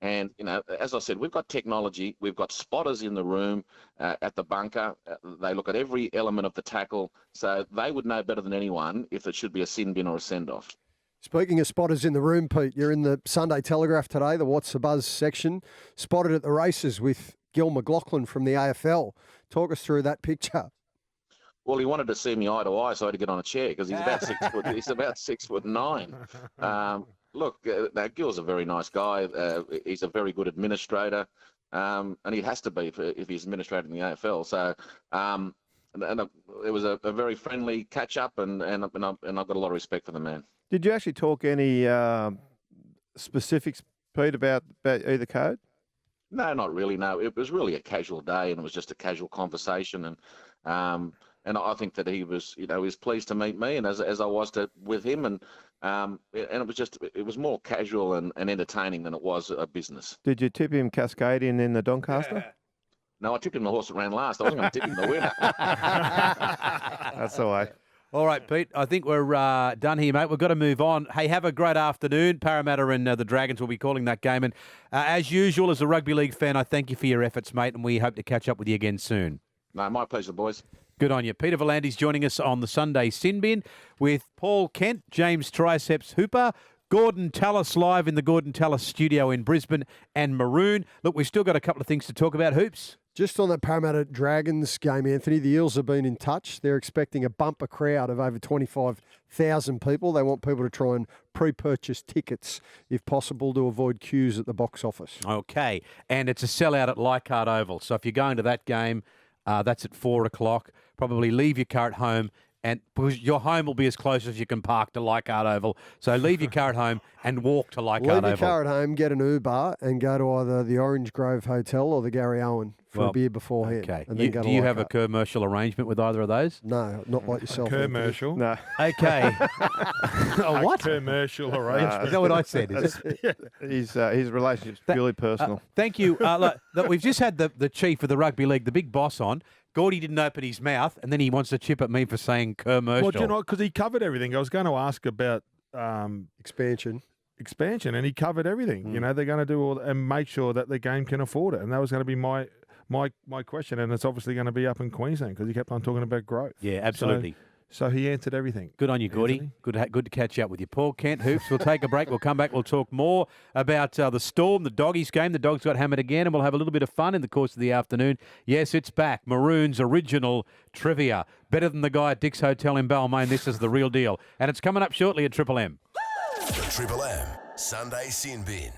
And as I said, we've got technology. We've got spotters in the room at the bunker. They look at every element of the tackle, so they would know better than anyone if it should be a sin bin or a send-off. Speaking of spotters in the room, Pete, you're in the Sunday Telegraph today, the What's the Buzz section, spotted at the races with Gil Mclaughlin from the AFL. Talk us through that picture. Well, he wanted to see me eye to eye, so I had to get on a chair because he's about 6 foot. He's about 6'9". Look, Gil's a very nice guy. He's a very good administrator, and he has to be if he's administrating the AFL. So, it was a very friendly catch up, and I've got a lot of respect for the man. Did you actually talk any specifics, Pete, about either code? No, not really. No, it was really a casual day, and it was just a casual conversation, and I think that he was, he was pleased to meet me, and as I was with him, and it was more casual and entertaining than it was a business. Did you tip him Cascadian in the Doncaster? Yeah. No, I tipped him the horse that ran last. I wasn't going to tip him the winner. That's the way. All right, Pete, I think we're done here, mate. We've got to move on. Hey, have a great afternoon. Parramatta and the Dragons will be calling that game. And as usual, as a rugby league fan, I thank you for your efforts, mate, and we hope to catch up with you again soon. No, my pleasure, boys. Good on you. Peter Volandi's joining us on the Sunday Sin Bin with Paul Kent, James Triceps Hooper, Gorden Tallis live in the Gorden Tallis studio in Brisbane, and Maroon. Look, we've still got a couple of things to talk about, Hoops. Just on that Parramatta Dragons game, Anthony, the Eels have been in touch. They're expecting a bumper crowd of over 25,000 people. They want people to try and pre-purchase tickets, if possible, to avoid queues at the box office. Okay, and it's a sellout at Leichhardt Oval. So if you're going to that game, that's at 4 o'clock. Probably leave your car at home, and because your home will be as close as you can park to Leichhardt Oval. So leave your car at home and walk to Leichhardt Oval. Leave your car at home, get an Uber, and go to either the Orange Grove Hotel or the Gary Owen for a beer beforehand. Okay. And then go do to you have a Leichhardt. commercial arrangement with either of those? No, not like yourself. Commercial. No. Okay. What? Commercial arrangement. Is that what I said? Is it? His relationship's purely personal. Thank you. Look, we've just had the chief of the rugby league, the big boss, on. Gordy didn't open his mouth, and then he wants to chip at me for saying commercial. Well, do you know, because he covered everything. I was going to ask about Expansion. and he covered everything. You know, they're going to do all and make sure that the game can afford it, and that was going to be my question. And it's obviously going to be up in Queensland because he kept on talking about growth. Yeah, absolutely. So he answered everything. Good on you, Gordy. Anthony. Good to catch up with you. Paul Kent, Hoops. We'll take a break. We'll come back. We'll talk more about the Storm, the Doggies game. The Dogs got hammered again, and we'll have a little bit of fun in the course of the afternoon. Yes, it's back. Maroon's original trivia. Better than the guy at Dick's Hotel in Balmain. This is the real deal. And it's coming up shortly at Triple M. The Triple M Sunday Sin Bin.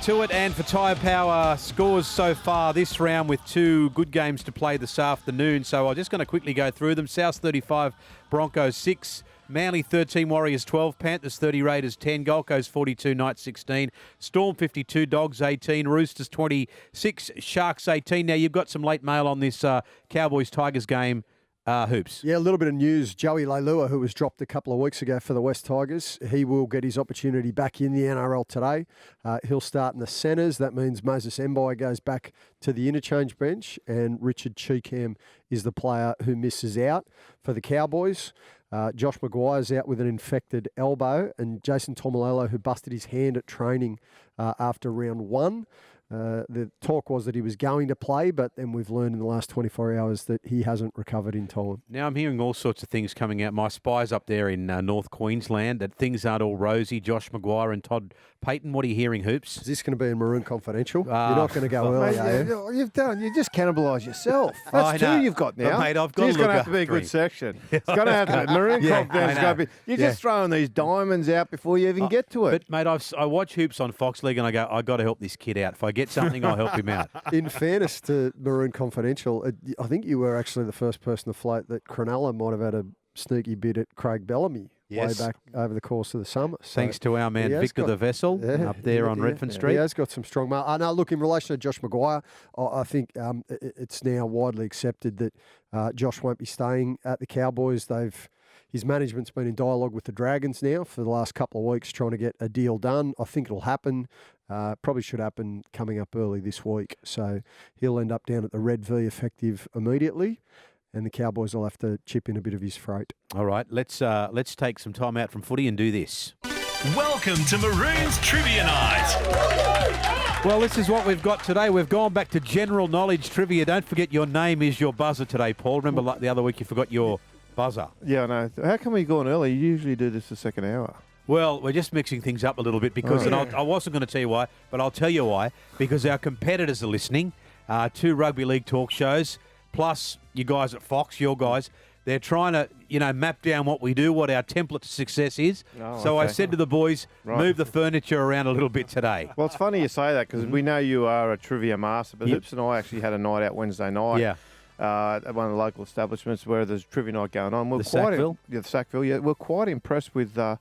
To it, and for Tyre Power, scores so far this round with two good games to play this afternoon. So I'm just going to quickly go through them. South 35, Broncos 6, Manly 13, Warriors 12, Panthers 30, Raiders 10, Gold Coast 42, Knights 16, Storm 52, Dogs 18, Roosters 26, Sharks 18. Now, you've got some late mail on this Cowboys-Tigers game. Hoops. Yeah, a little bit of news. Joey Leilua, who was dropped a couple of weeks ago for the West Tigers, he will get his opportunity back in the NRL today. He'll start in the centres. That means Moses Mbai goes back to the interchange bench, and Richard Cheekham is the player who misses out for the Cowboys. Josh Maguire's out with an infected elbow, and Jason Tomalolo, who busted his hand at training after round 1. The talk was that he was going to play, but then we've learned in the last 24 hours that he hasn't recovered in time. Now I'm hearing all sorts of things coming out. My spies up there in North Queensland, that things aren't all rosy. Josh Maguire and Todd Payton, what are you hearing, Hoops? Is this going to be in Maroon Confidential? You're not going to go early, are you? You just cannibalise yourself. That's two you've got now. But, mate, I've got It's to going look to have to be a after good him. section. It's going to have to be. Maroon Confidential's going to be. You're just throwing these diamonds out before you even get to it. But, mate, I watch Hoops on Fox League and I go, I've got to help this kid out. If I get something, I'll help him out. In fairness to Maroon Confidential, I think you were actually the first person to float that Cronulla might have had a sneaky bid at Craig Bellamy way back over the course of the summer. So Thanks to our man Victor the Vessel up there on Redfern Street. He has got some strong mail. No, look, in relation to Josh Maguire, I think it's now widely accepted that Josh won't be staying at the Cowboys. His management's been in dialogue with the Dragons now for the last couple of weeks trying to get a deal done. I think it'll happen. Probably should happen coming up early this week. So he'll end up down at the Red V effective immediately, and the Cowboys will have to chip in a bit of his freight. All right, let's take some time out from footy and do this. Welcome to Maroon's Trivia Night. Well, this is what we've got today. We've gone back to general knowledge trivia. Don't forget your name is your buzzer today, Paul. Remember like the other week you forgot your buzzer. Yeah, I know. How come we gone early? You usually do this the second hour. Well, we're just mixing things up a little bit because, and I wasn't going to tell you why, but I'll tell you why. Because our competitors are listening. 2 rugby league talk shows, plus you guys at Fox, your guys. They're trying to, map down what we do, what our template to success is. So I said to the boys, move the furniture around a little bit today. Well, it's funny you say that because we know you are a trivia master, but Hoops and I actually had a night out Wednesday night. Yeah. At one of the local establishments where there's trivia night going on. The Sackville? The Sackville, yeah. We're quite impressed with the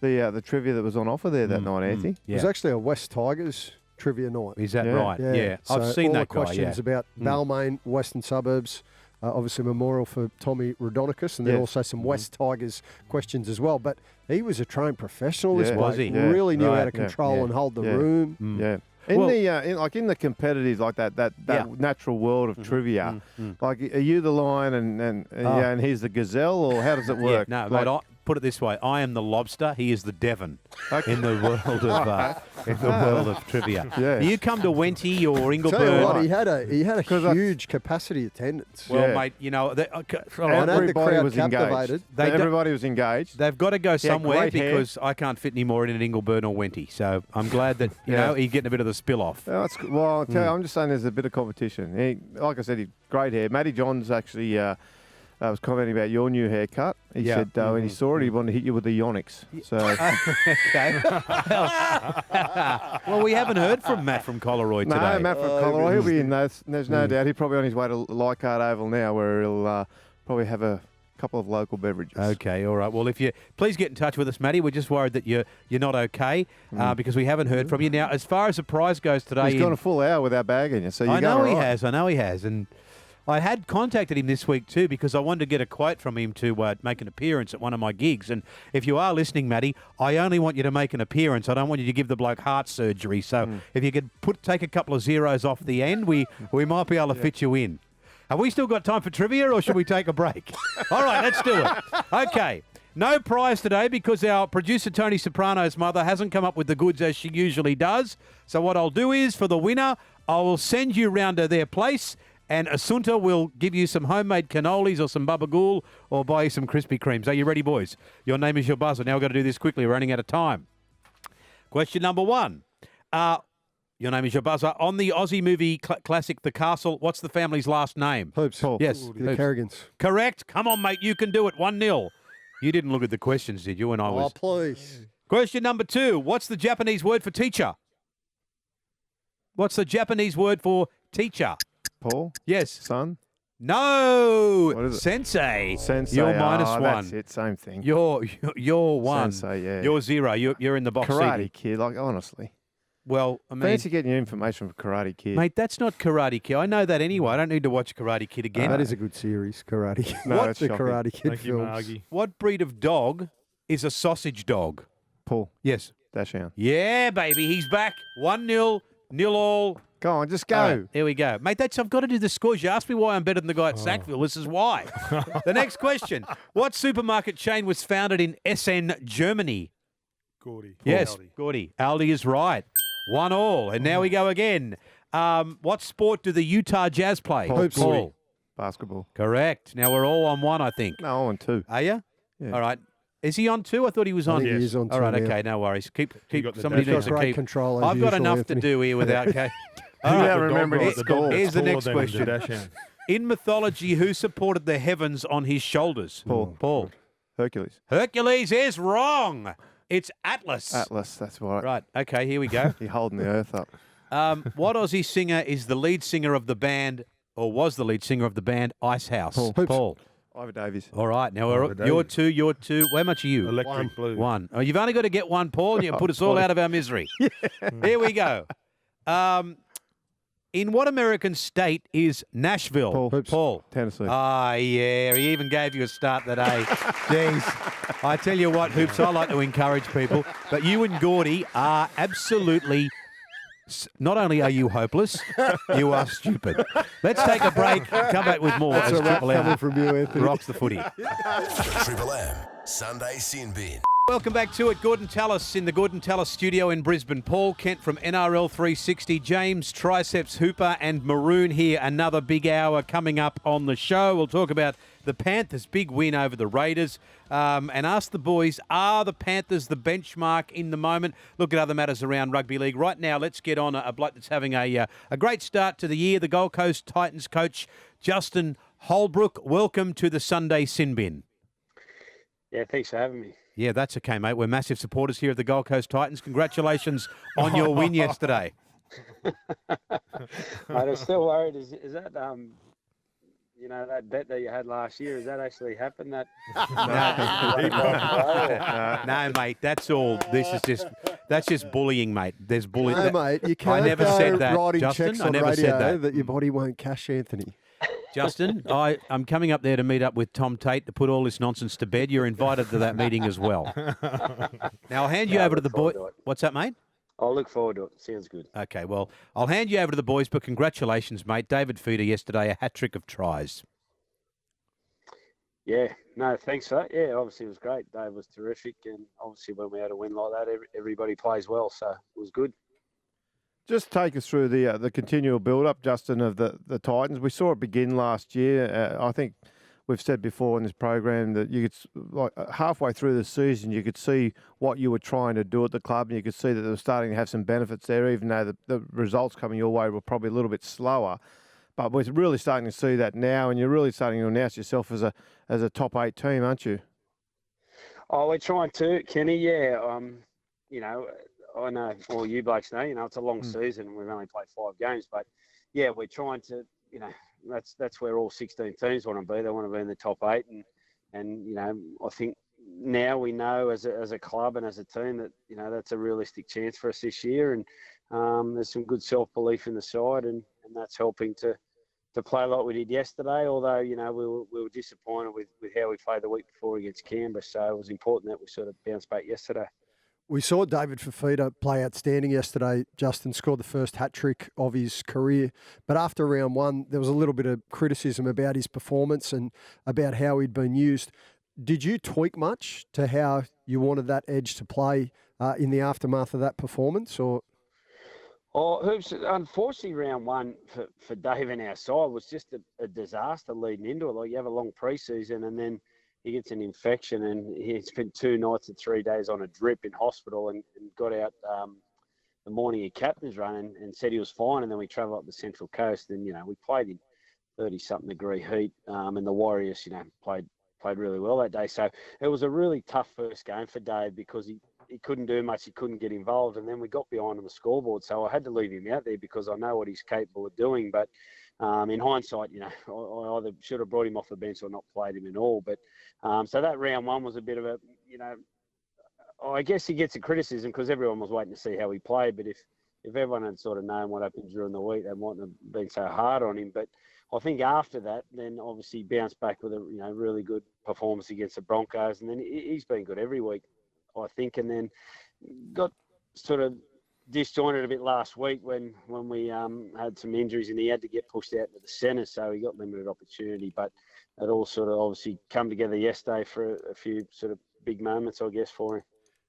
trivia that was on offer there that night, Anthony. It was actually a West Tigers trivia night. Is that right? Yeah. So I've seen all that the guy, questions about Balmain, Western Suburbs, obviously memorial for Tommy Raudonikis, and then also some West Tigers questions as well. But he was a trained professional. This Was bloke he? really knew how to Right. control and hold the room. Yeah. In Well- in the competitive, like that Yeah. natural world of trivia, like, are you the lion and he's the gazelle, or how does it Yeah, work? no, Like, mate. Put it this way: I am the lobster. He is the Devon in the world of trivia. Yes. You come to Wenty or Tell you Ingleburn. what, he had a 'Cause I- huge capacity attendance. Well, Yeah. mate, you know, And had the everybody crowd was captivated. engaged. They don't- Everybody was engaged. they've got to go had somewhere great hair. because I can't fit any more in at Ingleburn or Wenty. So I'm glad that you Yeah. know he's getting a bit of the spill off. Oh, that's good. Well, I'll tell you, I'm just saying there's a bit of competition. Like I said, he great hair. Matty Johns actually was commenting about your new haircut. He Yeah. said when he saw it, he wanted to hit you with the Yonics. So Okay. Well, we haven't heard from Matt from Collaroy no, today. Matt from Colorado, he'll be in. There's no doubt. He's probably on his way to Leichhardt Oval now, where he'll probably have a couple of local beverages. Okay, all right. Well, if you please get in touch with us, Matty. We're just worried that you're not okay because we haven't heard from you. Now, as far as the prize goes today, He's gone a full hour without bagging you, so I you're know going he all right. has. I know he has, and I had contacted him this week too because I wanted to get a quote from him to make an appearance at one of my gigs. And if you are listening, Matty, I only want you to make an appearance. I don't want you to give the bloke heart surgery. So if you could take a couple of zeros off the end, we might be able to fit you in. Have we still got time for trivia, or should we take a break? All right, let's do it. Okay. No prize today because our producer, Tony Soprano's mother, hasn't come up with the goods as she usually does. So what I'll do is, for the winner, I will send you round to their place, and Asunta will give you some homemade cannolis or some babagool or buy you some Krispy Kremes. Are you ready, boys? Your name is your buzzer. Now we've got to do this quickly. We're running out of time. Question number one. Your name is your buzzer. On the Aussie movie classic, The Castle, what's the family's last name? Hoops. Yes. The Hoops. Kerrigans. Correct. Come on, mate. You can do it. 1-0. You didn't look at the questions, did you? When I was. Oh, please. Question number 2. What's the Japanese word for teacher? What's the Japanese word for teacher? Paul, Yes. son, No. What is it? Sensei. sensei. You're minus oh, one. That's it. Same thing. You're one. Sensei, yeah. You're 0. You're in the box. Karate seat. Kid. Like, honestly, Well, I mean, fancy getting your information from Karate Kid. mate, that's not Karate Kid. I know that anyway. I don't need to watch Karate Kid again. That is a good series, Karate Kid. No, What's it's the shocking. Karate Kid Thank you, films? Margie. What breed of dog is a sausage dog? Paul, Yes. dash down. Yeah, baby. He's back. 1-0. 0-all. Go on, just go. All right, here we go. Mate, I've got to do the scores. You asked me why I'm better than the guy at Sackville. This is why. The next question. What supermarket chain was founded in Essen, Germany? Gordy. Yes, Aldi. Gordy. Aldi is right. 1-all. And now we go again. What sport do the Utah Jazz play? Hoops. Paul. Basketball. Correct. Now we're all on 1, I think. No, I want 2. Are you? Yeah. All right. Is he on 2? I thought he was on. I think he Yes. is on All right, two now. okay, no worries. Keep got the somebody He's needs got to great keep. control, as I've got usual, enough Anthony. to do here without. Okay. You All right. gotta remember The his dog score. that's Here's the taller next than question. Kardashian. In mythology, who supported the heavens on his shoulders? Paul. Paul. Hercules. Hercules is wrong. It's Atlas. Atlas. That's right. Right. Okay. Here we go. You're holding the earth up. What Aussie singer is the lead singer of the band, or was the lead singer of the band Icehouse? Paul. Paul. Ivor Davies. All right. Now Ivor you're Davies. 2. You're 2. How much are you? Electric Blue. 1. Oh, you've only got to get 1, Paul, and you put us all out of our misery. Here we go. In what American state is Nashville? Paul. Hoops. Paul. Tennessee. Ah, yeah. He even gave you a start today. Jeez. I tell you what, Hoops, I like to encourage people, but you and Gordy are absolutely... Not only are you hopeless, you are stupid. Let's take a break. Come back with more as That's a rap Triple coming M from you, Anthony. rocks the footy. Triple M Sunday Sin Bin. Welcome back to it. Gorden Tallis in the Gorden Tallis studio in Brisbane. Paul Kent from NRL 360. James Triceps Hooper and Maroon here. Another big hour coming up on the show. We'll talk about the Panthers' big win over the Raiders and ask the boys, are the Panthers the benchmark in the moment? Look at other matters around rugby league. Right now, let's get on a bloke that's having a great start to the year, the Gold Coast Titans coach, Justin Holbrook. Welcome to the Sunday Sin Bin. Yeah, thanks for having me. Yeah, that's okay, mate. We're massive supporters here of the Gold Coast Titans. Congratulations on your win yesterday. Mate, I'm still worried. Is that that bet that you had last year? Has that actually happened? No, mate, that's all. That's just bullying, mate. There's bullying. No, mate, you can't I never go said that, writing Justin. checks I on never radio said that. your body won't cash, Anthony. Justin, I'm coming up there to meet up with Tom Tate to put all this nonsense to bed. You're invited to that meeting as well. Now, I'll hand you over to the boy. forward to it. What's that, mate? I'll look forward to it. Sounds good. Okay, well, I'll hand you over to the boys, but congratulations, mate. David Feeder yesterday, a hat-trick of tries. Yeah, no, thanks for that. Yeah, obviously it was great. Dave was terrific, and obviously when we had a win like that, everybody plays well, so it was good. Just take us through the continual build-up, Justin, of the Titans. We saw it begin last year. I think we've said before in this program that you could, halfway through the season, you could see what you were trying to do at the club, and you could see that they were starting to have some benefits there, even though the results coming your way were probably a little bit slower. But we're really starting to see that now, and you're really starting to announce yourself as a top 8 team, aren't you? Oh, we're trying to, Kenny. Yeah, you know, I know all you blokes know. You know, it's a long season. We've only played 5 games, but yeah, we're trying to. You know, that's where all 16 teams want to be. They want to be in the top 8, and you know, I think now we know as a club and as a team that you know that's a realistic chance for us this year, and there's some good self-belief in the side, and that's helping to play like we did yesterday. Although you know we were disappointed with how we played the week before against Canberra, so it was important that we sort of bounced back yesterday. We saw David Fifita play outstanding yesterday. Justin scored the first hat-trick of his career. But after round 1, there was a little bit of criticism about his performance and about how he'd been used. Did you tweak much to how you wanted that edge to play in the aftermath of that performance? Or? Oh, Hoops, unfortunately, round 1 for Dave and our side was just a disaster leading into it. Like, you have a long pre-season and then he gets an infection, and he spent 2 nights and 3 days on a drip in hospital, and got out the morning of captain's run and said he was fine. And then we travelled up the Central Coast, and you know we played in 30-something degree heat, and the Warriors, you know, played really well that day. So it was a really tough first game for Dave because he couldn't do much, he couldn't get involved, and then we got behind on the scoreboard. So I had to leave him out there because I know what he's capable of doing, but. In hindsight, you know, I either should have brought him off the bench or not played him at all. But so that round 1 was a bit of a, you know, I guess he gets a criticism because everyone was waiting to see how he played. But if everyone had sort of known what happened during the week, they mightn't have been so hard on him. But I think after that, then obviously bounced back with a really good performance against the Broncos, and then he's been good every week, I think. And then got sort of disjointed a bit last week when we had some injuries and he had to get pushed out to the centre, so he got limited opportunity. But it all sort of obviously come together yesterday for a few sort of big moments, I guess, for him.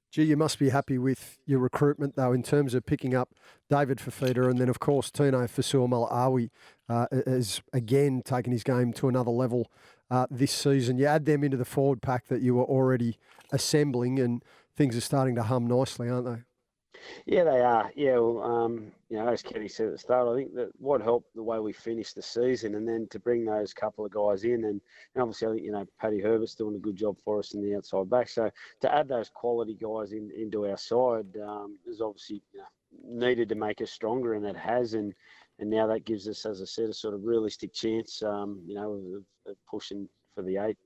Gee, you must be happy with your recruitment, though, in terms of picking up David Fifita, and then, of course, Tino Fasuamalawi has again taken his game to another level this season. You add them into the forward pack that you were already assembling, and things are starting to hum nicely, aren't they? Yeah, they are. Yeah, well, you know, as Kenny said at the start, I think that what helped the way we finished the season, and then to bring those couple of guys in, and obviously I think, you know, Paddy Herbert's doing a good job for us in the outside back. So to add those quality guys into our side is obviously, you know, needed to make us stronger, and it has. And now that gives us, as I said, a sort of realistic chance, you know, of pushing for the 8.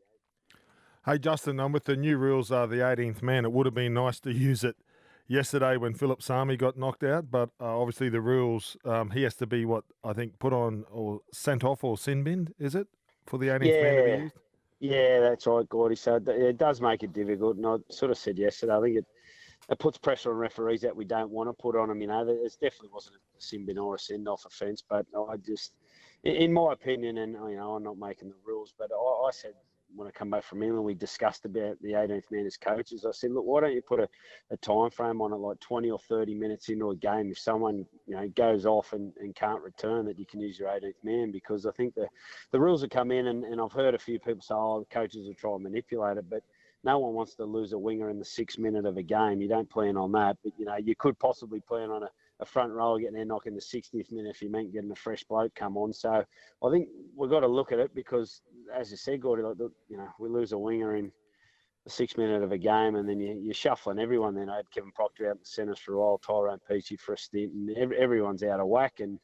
Hey, Justin, with the new rules, the 18th man, it would have been nice to use it yesterday when Philip Sami got knocked out, but obviously the rules, he has to be, put on or sent off or sin binned, is it, for the 18th man to be used? Yeah, that's right, Gordy. So it does make it difficult, and I sort of said yesterday, I think it puts pressure on referees that we don't want to put on them. You know, it definitely wasn't a sin bin or a send-off offence, but I just, in my opinion, and, you know, I'm not making the rules, but I said, when I come back from England, we discussed about the 18th man as coaches. I said, look, why don't you put a time frame on it, like 20 or 30 minutes into a game, if someone, you know, goes off and can't return, that you can use your 18th man, because I think the rules have come in, and I've heard a few people say, oh, the coaches will try and manipulate it, but no one wants to lose a winger in the 6th minute of a game. You don't plan on that, but, you know, you could possibly plan on a front rower getting their knock in the 60th minute if you meant getting a fresh bloke come on. So I think we've got to look at it because, as you said, Gordy, like, you know, we lose a winger in the 6th minute of a game, and then you're shuffling everyone. Then I had Kevin Proctor out in the centres for a while, Tyrone Peachy for a stint, and everyone's out of whack. And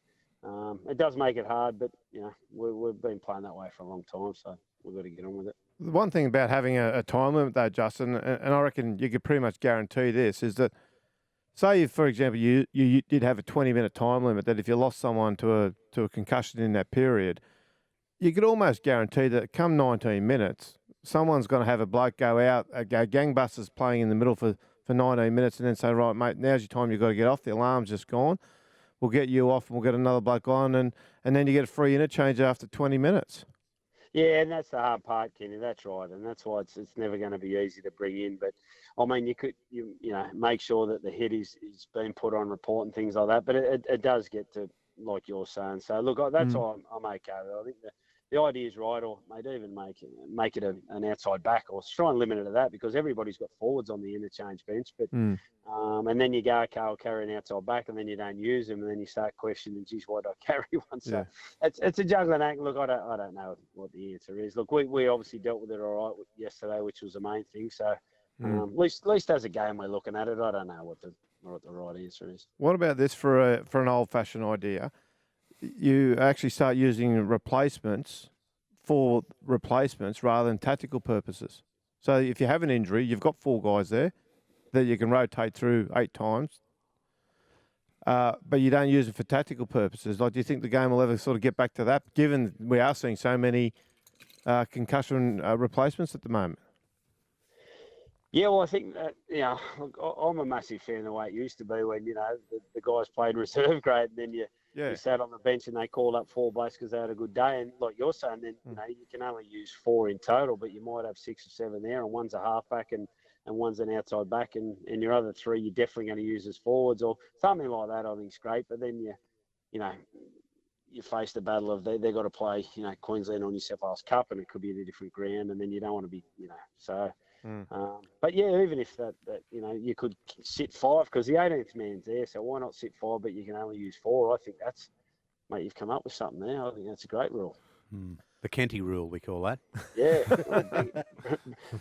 it does make it hard, but, you know, we've been playing that way for a long time, so we've got to get on with it. The one thing about having a time limit, though, Justin, and I reckon you could pretty much guarantee this, is that, say, for example, you did have a 20-minute time limit, that if you lost someone to a concussion in that period, you could almost guarantee that come 19 minutes, someone's going to have a bloke go out, go gangbusters playing in the middle for for 19 minutes and then say, right, mate, now's your time. You've got to get off. The alarm's just gone. We'll get you off and we'll get another bloke on. And then you get a free interchange after 20 minutes. Yeah, and that's the hard part, Kenny. That's right, and that's why it's never going to be easy to bring in. But I mean, you make sure that the head is being put on report and things like that. But it does get to like you're saying. So look, that's why I'm okay with it. I think the idea is right, or maybe even make it an outside back, or try and limit it to that, because everybody's got forwards on the interchange bench. But and then you go, okay, I'll carry an outside back, and then you don't use them, and then you start questioning, geez, why do I carry one? So it's a juggling act. Look, I don't know what the answer is. Look, we obviously dealt with it all right yesterday, which was the main thing. So at least as a game we're looking at it, I don't know what the right answer is. What about this for an old-fashioned idea? You actually start using replacements for replacements rather than tactical purposes. So if you have an injury, you've got 4 guys there that you can rotate through 8 times, but you don't use it for tactical purposes. Like, do you think the game will ever sort of get back to that, given we are seeing so many concussion replacements at the moment? Yeah, well, I think that, look, I'm a massive fan of the way it used to be when, the guys played reserve grade and then you sat on the bench and they called up 4 blokes because they had a good day. And like you're saying, then, you can only use 4 in total, but you might have 6 or 7 there, and one's a halfback and one's an outside back, and your other 3 you're definitely going to use as forwards or something like that. I think it's great. But then you face the battle of they've got to play, Queensland or New South Wales Cup, and it could be at a different ground, and then you don't want to be, so. But yeah, even if that you could sit 5 because the 18th man's there, so why not sit 5? But you can only use 4. I think that's, mate, you've come up with something there. I think that's a great rule. The Kenty rule, we call that. Yeah,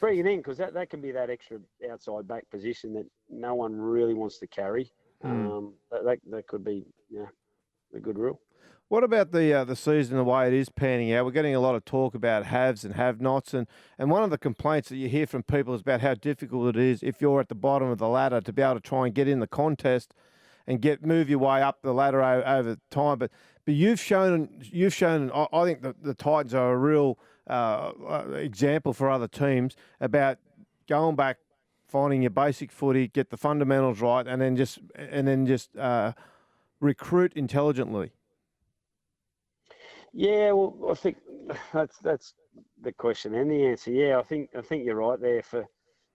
bring it in, because that can be that extra outside back position that no one really wants to carry. That could be a good rule. What about the season, the way it is panning out? We're getting a lot of talk about haves and have-nots, and one of the complaints that you hear from people is about how difficult it is if you're at the bottom of the ladder to be able to try and get in the contest and move your way up the ladder over time. But you've shown. I think the Titans are a real example for other teams about going back, finding your basic footy, get the fundamentals right, and then just recruit intelligently. Yeah, well, I think that's the question and the answer. Yeah, I think you're right there. For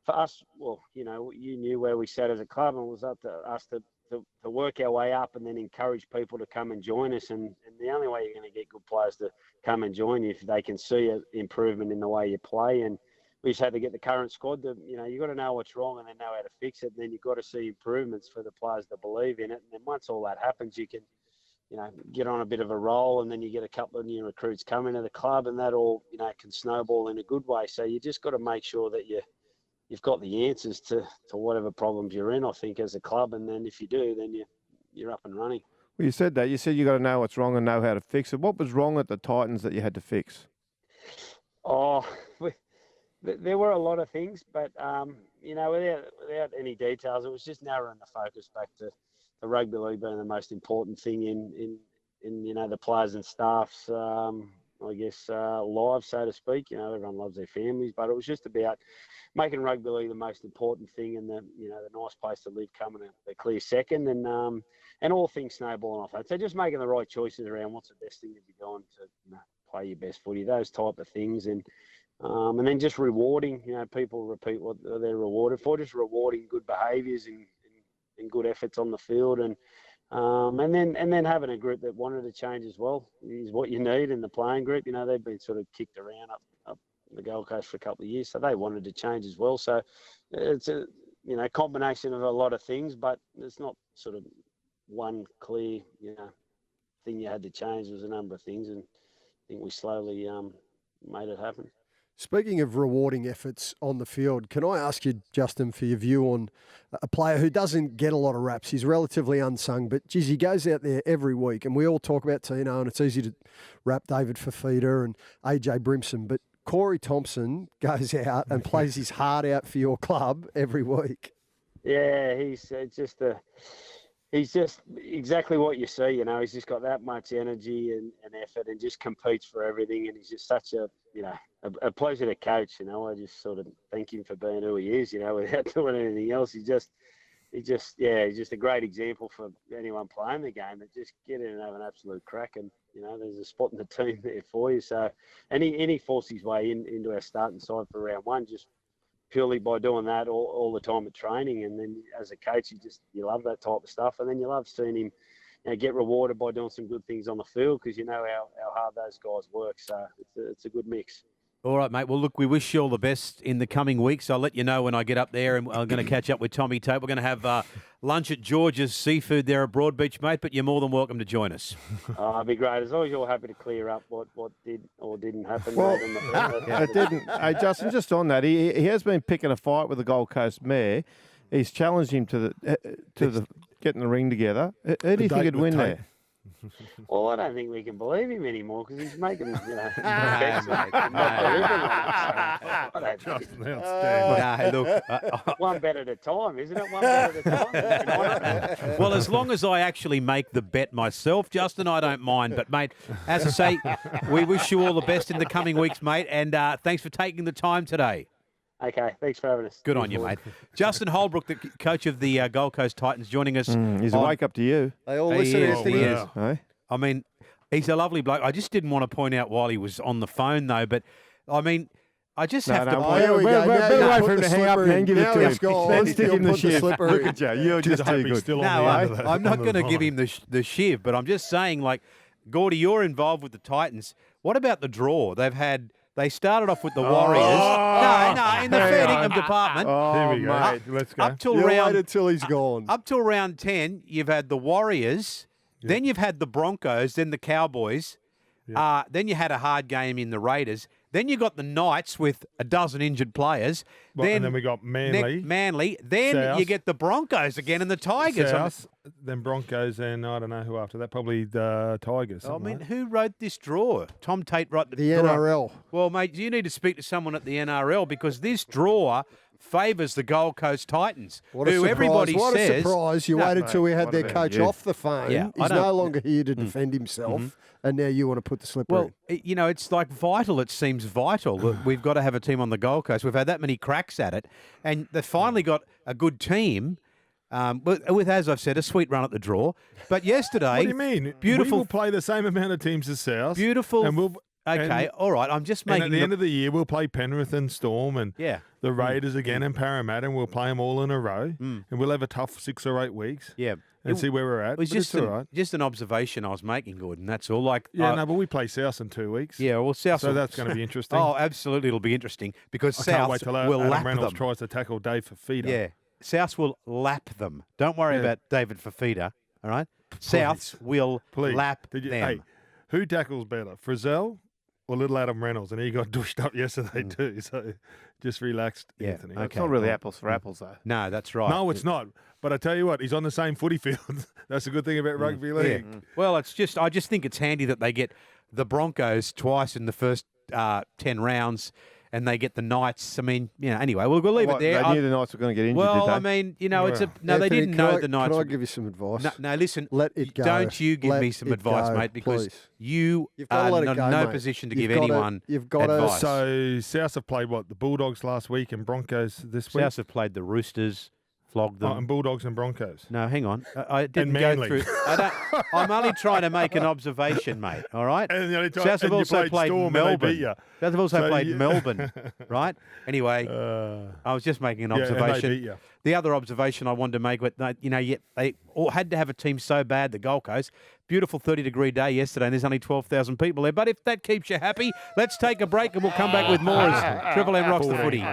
us, well, you knew where we sat as a club, and it was up to us to work our way up and then encourage people to come and join us. And the only way you're going to get good players to come and join you if they can see an improvement in the way you play. And we just had to get the current squad to, you've got to know what's wrong and then know how to fix it. And then you've got to see improvements for the players to believe in it. And then once all that happens, you can get on a bit of a roll, and then you get a couple of new recruits coming to the club, and that all, can snowball in a good way. So you just got to make sure that you've got the answers to whatever problems you're in, I think, as a club. And then if you do, then you're up and running. Well, you said that. You said you got to know what's wrong and know how to fix it. What was wrong at the Titans that you had to fix? Oh, there were a lot of things, but, without any details, it was just narrowing the focus back to the rugby league being the most important thing in the players and staff's lives, so to speak. Everyone loves their families, but it was just about making rugby league the most important thing, and the nice place to live coming a clear second, and all things snowballing off that. So just making the right choices around what's the best thing to be doing to play your best footy, those type of things, and then just rewarding. People repeat what they're rewarded for, just rewarding good behaviours and good efforts on the field, and then having a group that wanted to change as well is what you need in the playing group. They've been sort of kicked around up the Gold Coast for a couple of years, so they wanted to change as well. So it's a combination of a lot of things, but it's not sort of one clear thing you had to change. There was a number of things, and I think we slowly made it happen. Speaking of rewarding efforts on the field, can I ask you, Justin, for your view on a player who doesn't get a lot of raps? He's relatively unsung, but, geez, he goes out there every week, and we all talk about Tino, and it's easy to rap David Fafita and AJ Brimson, but Corey Thompson goes out and plays his heart out for your club every week. Yeah, he's just exactly what you see. He's just got that much energy and effort, and just competes for everything, and he's just such a a pleasure to coach. I just sort of thank him for being who he is. Without doing anything else, he's just a great example for anyone playing the game. That just get in and have an absolute crack, and there's a spot in the team there for you. So, and he forced his way into our starting side for round one, just purely by doing that all the time at training. And then as a coach, you love that type of stuff, and then you love seeing him get rewarded by doing some good things on the field, because how hard those guys work. So it's a good mix. All right, mate. Well, look, we wish you all the best in the coming weeks. I'll let you know when I get up there, and I'm going to catch up with Tommy Tate. We're going to have lunch at George's Seafood there at Broadbeach, mate, but you're more than welcome to join us. It'd be great. As long as you're happy to clear up what did or didn't happen. Well, it didn't. Hey, Justin, just on that, he has been picking a fight with the Gold Coast Mayor. He's challenged him to the getting the ring together. Who do you think would win there? Well, I don't think we can believe him anymore, because he's making Justin, one bet at a time, isn't it? One bet at a time. Well, as long as I actually make the bet myself, Justin, I don't mind. But, mate, as I say, we wish you all the best in the coming weeks, mate, and thanks for taking the time today. Okay, thanks for having us. Good on you, mate. Justin Holbrook, the coach of the Gold Coast Titans, joining us. He's a wake up to you. They all listen to He is. Hey? I mean, he's a lovely bloke. I just didn't want to point out while he was on the phone, though. But, I mean, I just have to... Here we go. Now wait for him to hang up and give it to him. Then stick him the shiv. Look at you. You're just too good. Still No, on the end of that, I'm not on going to give line. him the shiv, but I'm just saying, like, Gordy, you're involved with the Titans. What about the draw? They started off with the Warriors. No, in the fair dinkum department. Here we go. mate. Let's go. Up till You round wait until he's gone. Up till round 10, you've had the Warriors, then you've had the Broncos, then the Cowboys, then you had a hard game in the Raiders, then you got the Knights with a dozen injured players, And then we got Manly. then South. you get the Broncos again and the Tigers. South, then Broncos, and I don't know who after that. Probably the Tigers. I mean, who wrote this draw? Tom Tate wrote The draw. NRL. Well, mate, you need to speak to someone at the NRL, because this draw favours the Gold Coast Titans, What a who surprise. everybody What says... a surprise. You waited till we had what their about coach you? off the phone. Yeah, I He's don't- no longer here to defend himself, and now you want to put the slipper Well, in. it's like vital. It seems vital that we've got to have a team on the Gold Coast. We've had that many cracks at it, and they've finally got a good team. With, as I've said, a sweet run at the draw. But yesterday, What do you mean? Beautiful, We will play the same amount of teams as South. beautiful. And we'll. Okay, and- all right. I'm just And making at the end of the year, we'll play Penrith and Storm and the Raiders again and Parramatta, and we'll play them all in a row. And we'll have a tough 6 or 8 weeks. yeah. And see where we're at. It was But just it's all right. just an observation I was making, Gordon. That's all. Like, Yeah, but we play South in 2 weeks. yeah. Well, South. So that's going to be interesting. Oh, absolutely, it'll be interesting because I can't South wait till will Adam lap Reynolds them. tries to tackle Dave Fafita. Yeah, South will lap them. Don't worry Yeah. about David Fafita. All right, South will Please. lap Did you, them. hey, who tackles better, Frizzell or little Adam Reynolds? And he got douched up yesterday too. So just relaxed, Yeah, Anthony. okay. It's not really apples for apples, though. No, that's right. No, it's not. But I tell you what, he's on the same footy field. That's the good thing about rugby league. Well, I just think it's handy that they get the Broncos twice in the first 10 rounds, and they get the Knights. I mean, anyway, we'll leave it there. They knew the Knights were going to get injured, Well, did they? I mean, they Anthony, didn't know the Knights. Can I were- give you some advice? No, listen. Let it go. Don't you give Let me some it advice, go, mate, because please. you've gotta are let it in go, no mate. position to You've give gotta- anyone you've gotta- advice. So South have played what? The Bulldogs last week and Broncos this week? South have played the Roosters, flogged them. And Bulldogs and Broncos. No, hang on. I didn't go Manly. through. I'm only trying to make an observation, mate. All right. And the only time- South have and you also played Storm and they Melbourne. beat ya. South have also So played you- Melbourne, right? Anyway, I was just making an Yeah, and they observation. beat ya. The other observation I wanted to make, but they all had to have a team so bad. The Gold Coast, beautiful 30-degree day yesterday, and there's only 12,000 people there. But if that keeps you happy, let's take a break and we'll come back with more as Triple M rocks the footy.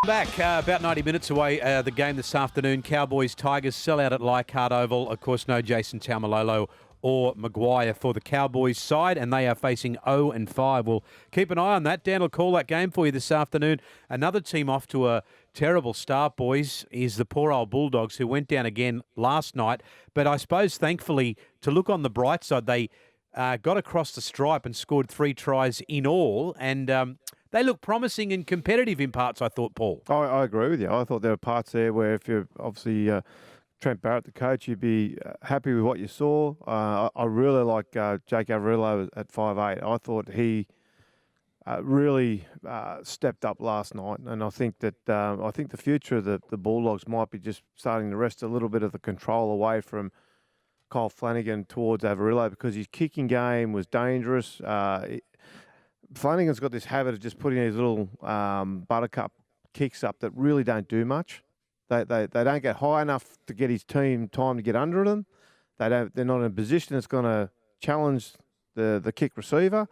Back about 90 minutes away, the game this afternoon. Cowboys Tigers sell out at Leichhardt Oval. Of course, no Jason Taumalolo or Maguire for the Cowboys side, and they are facing 0-5. We'll keep an eye on that. Dan will call that game for you this afternoon. Another team off to a terrible start, boys, is the poor old Bulldogs, who went down again last night. But I suppose, thankfully, to look on the bright side, they got across the stripe and scored 3 tries in all, and they look promising and competitive in parts, I thought, Paul. I agree with you. I thought there were parts there where if you're obviously Trent Barrett, the coach, you'd be happy with what you saw. I really like Jake Averillo at 5'8". I thought he really stepped up last night, and I think that I think the future of the Bulldogs might be just starting to wrest a little bit of the control away from Kyle Flanagan towards Averillo, because his kicking game was dangerous. Flanagan's got this habit of just putting these little buttercup kicks up that really don't do much. They don't get high enough to get his team time to get under them. They're not in a position that's going to challenge the kick receiver,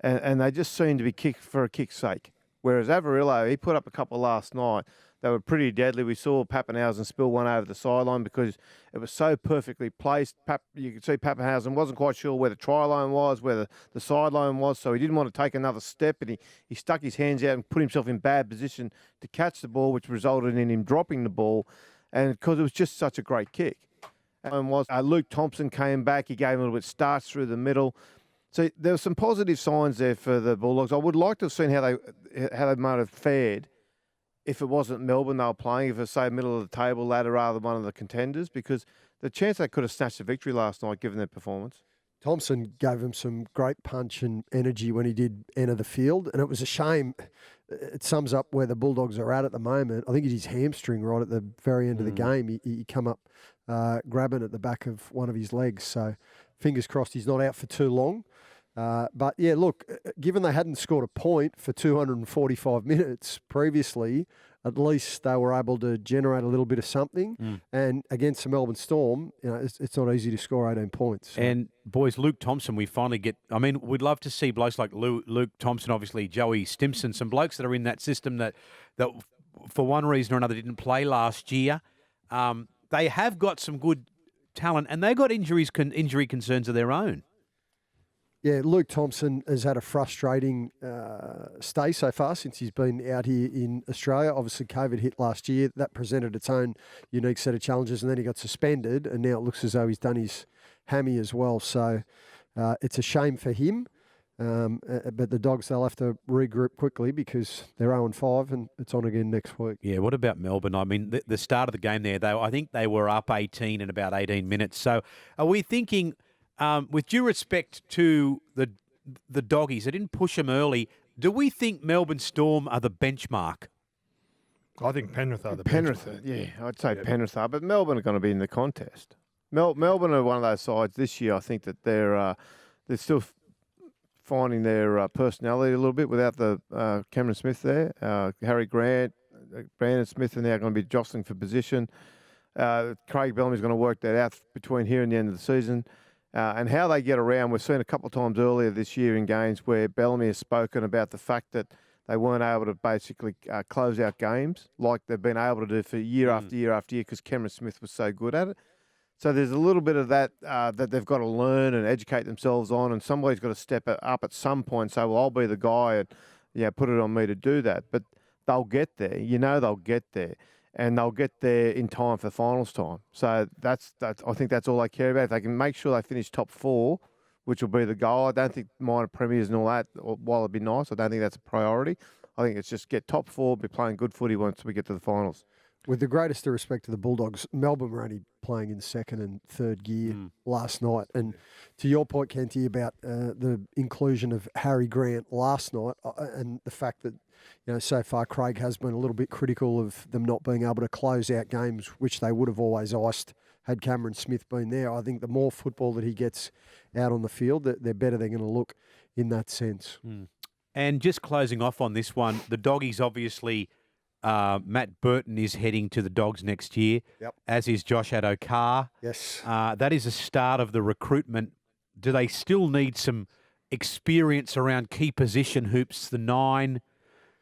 and they just seem to be kicked for a kick's sake. Whereas Averillo, he put up a couple last night. They were pretty deadly. We saw Pappenhausen spill one over the sideline because it was so perfectly placed. You could see Pappenhausen wasn't quite sure where the try line was, where the sideline was, so he didn't want to take another step, and he stuck his hands out and put himself in bad position to catch the ball, which resulted in him dropping the ball, and because it was just such a great kick. And Luke Thompson came back. He gave him a little bit starch through the middle. So there were some positive signs there for the Bulldogs. I would like to have seen how they might have fared if it wasn't Melbourne they were playing, if it was, say, middle of the table ladder rather than one of the contenders, because the chance they could have snatched the victory last night given their performance. Thompson gave him some great punch and energy when he did enter the field, and it was a shame. It sums up where the Bulldogs are at the moment. I think it is hamstring right at the very end of the game. He come up grabbing at the back of one of his legs, so fingers crossed he's not out for too long. But, yeah, look, given they hadn't scored a point for 245 minutes previously, at least they were able to generate a little bit of something. And against the Melbourne Storm, it's not easy to score 18 points. So. And, boys, Luke Thompson, we finally get – I mean, we'd love to see blokes like Luke Thompson, obviously, Joey Stimson, some blokes that are in that system that for one reason or another didn't play last year. They have got some good talent, and they got injury concerns of their own. Yeah, Luke Thompson has had a frustrating stay so far since he's been out here in Australia. Obviously, COVID hit last year. That presented its own unique set of challenges, and then he got suspended, and now it looks as though he's done his hammy as well. So it's a shame for him. But the Dogs, they'll have to regroup quickly because they're 0-5 and it's on again next week. Yeah, what about Melbourne? I mean, the start of the game there, I think they were up 18 in about 18 minutes. So are we thinking... with due respect to the Doggies, they didn't push them early. Do we think Melbourne Storm are the benchmark? I think Penrith are the benchmark. Yeah, I'd say Penrith are, but Melbourne are going to be in the contest. Melbourne are one of those sides this year. I think that they're still finding their personality a little bit without the Cameron Smith there. Harry Grant, Brandon Smith are now going to be jostling for position. Craig Bellamy's going to work that out between here and the end of the season. And how they get around, we've seen a couple of times earlier this year in games where Bellamy has spoken about the fact that they weren't able to basically close out games like they've been able to do for year after year after year because Cameron Smith was so good at it. So there's a little bit of that that they've got to learn and educate themselves on, and somebody's got to step up at some point and say, well, I'll be the guy and put it on me to do that. But they'll get there. They'll get there. And they'll get there in time for finals time. So that's I think that's all they care about. If they can make sure they finish top 4, which will be the goal. I don't think minor premiers and all that, while it'd be nice, I don't think that's a priority. I think it's just get top 4, be playing good footy once we get to the finals. With the greatest of respect to the Bulldogs, Melbourne were only playing in second and third gear last night. And to your point, Kenty, about the inclusion of Harry Grant last night and the fact that, so far Craig has been a little bit critical of them not being able to close out games, which they would have always iced had Cameron Smith been there. I think the more football that he gets out on the field, the better they're going to look in that sense. And just closing off on this one, the Doggies obviously... Matt Burton is heading to the Dogs next year, as is Josh Addo-Carr. Yes. That is a start of the recruitment. Do they still need some experience around key position hoops? The 9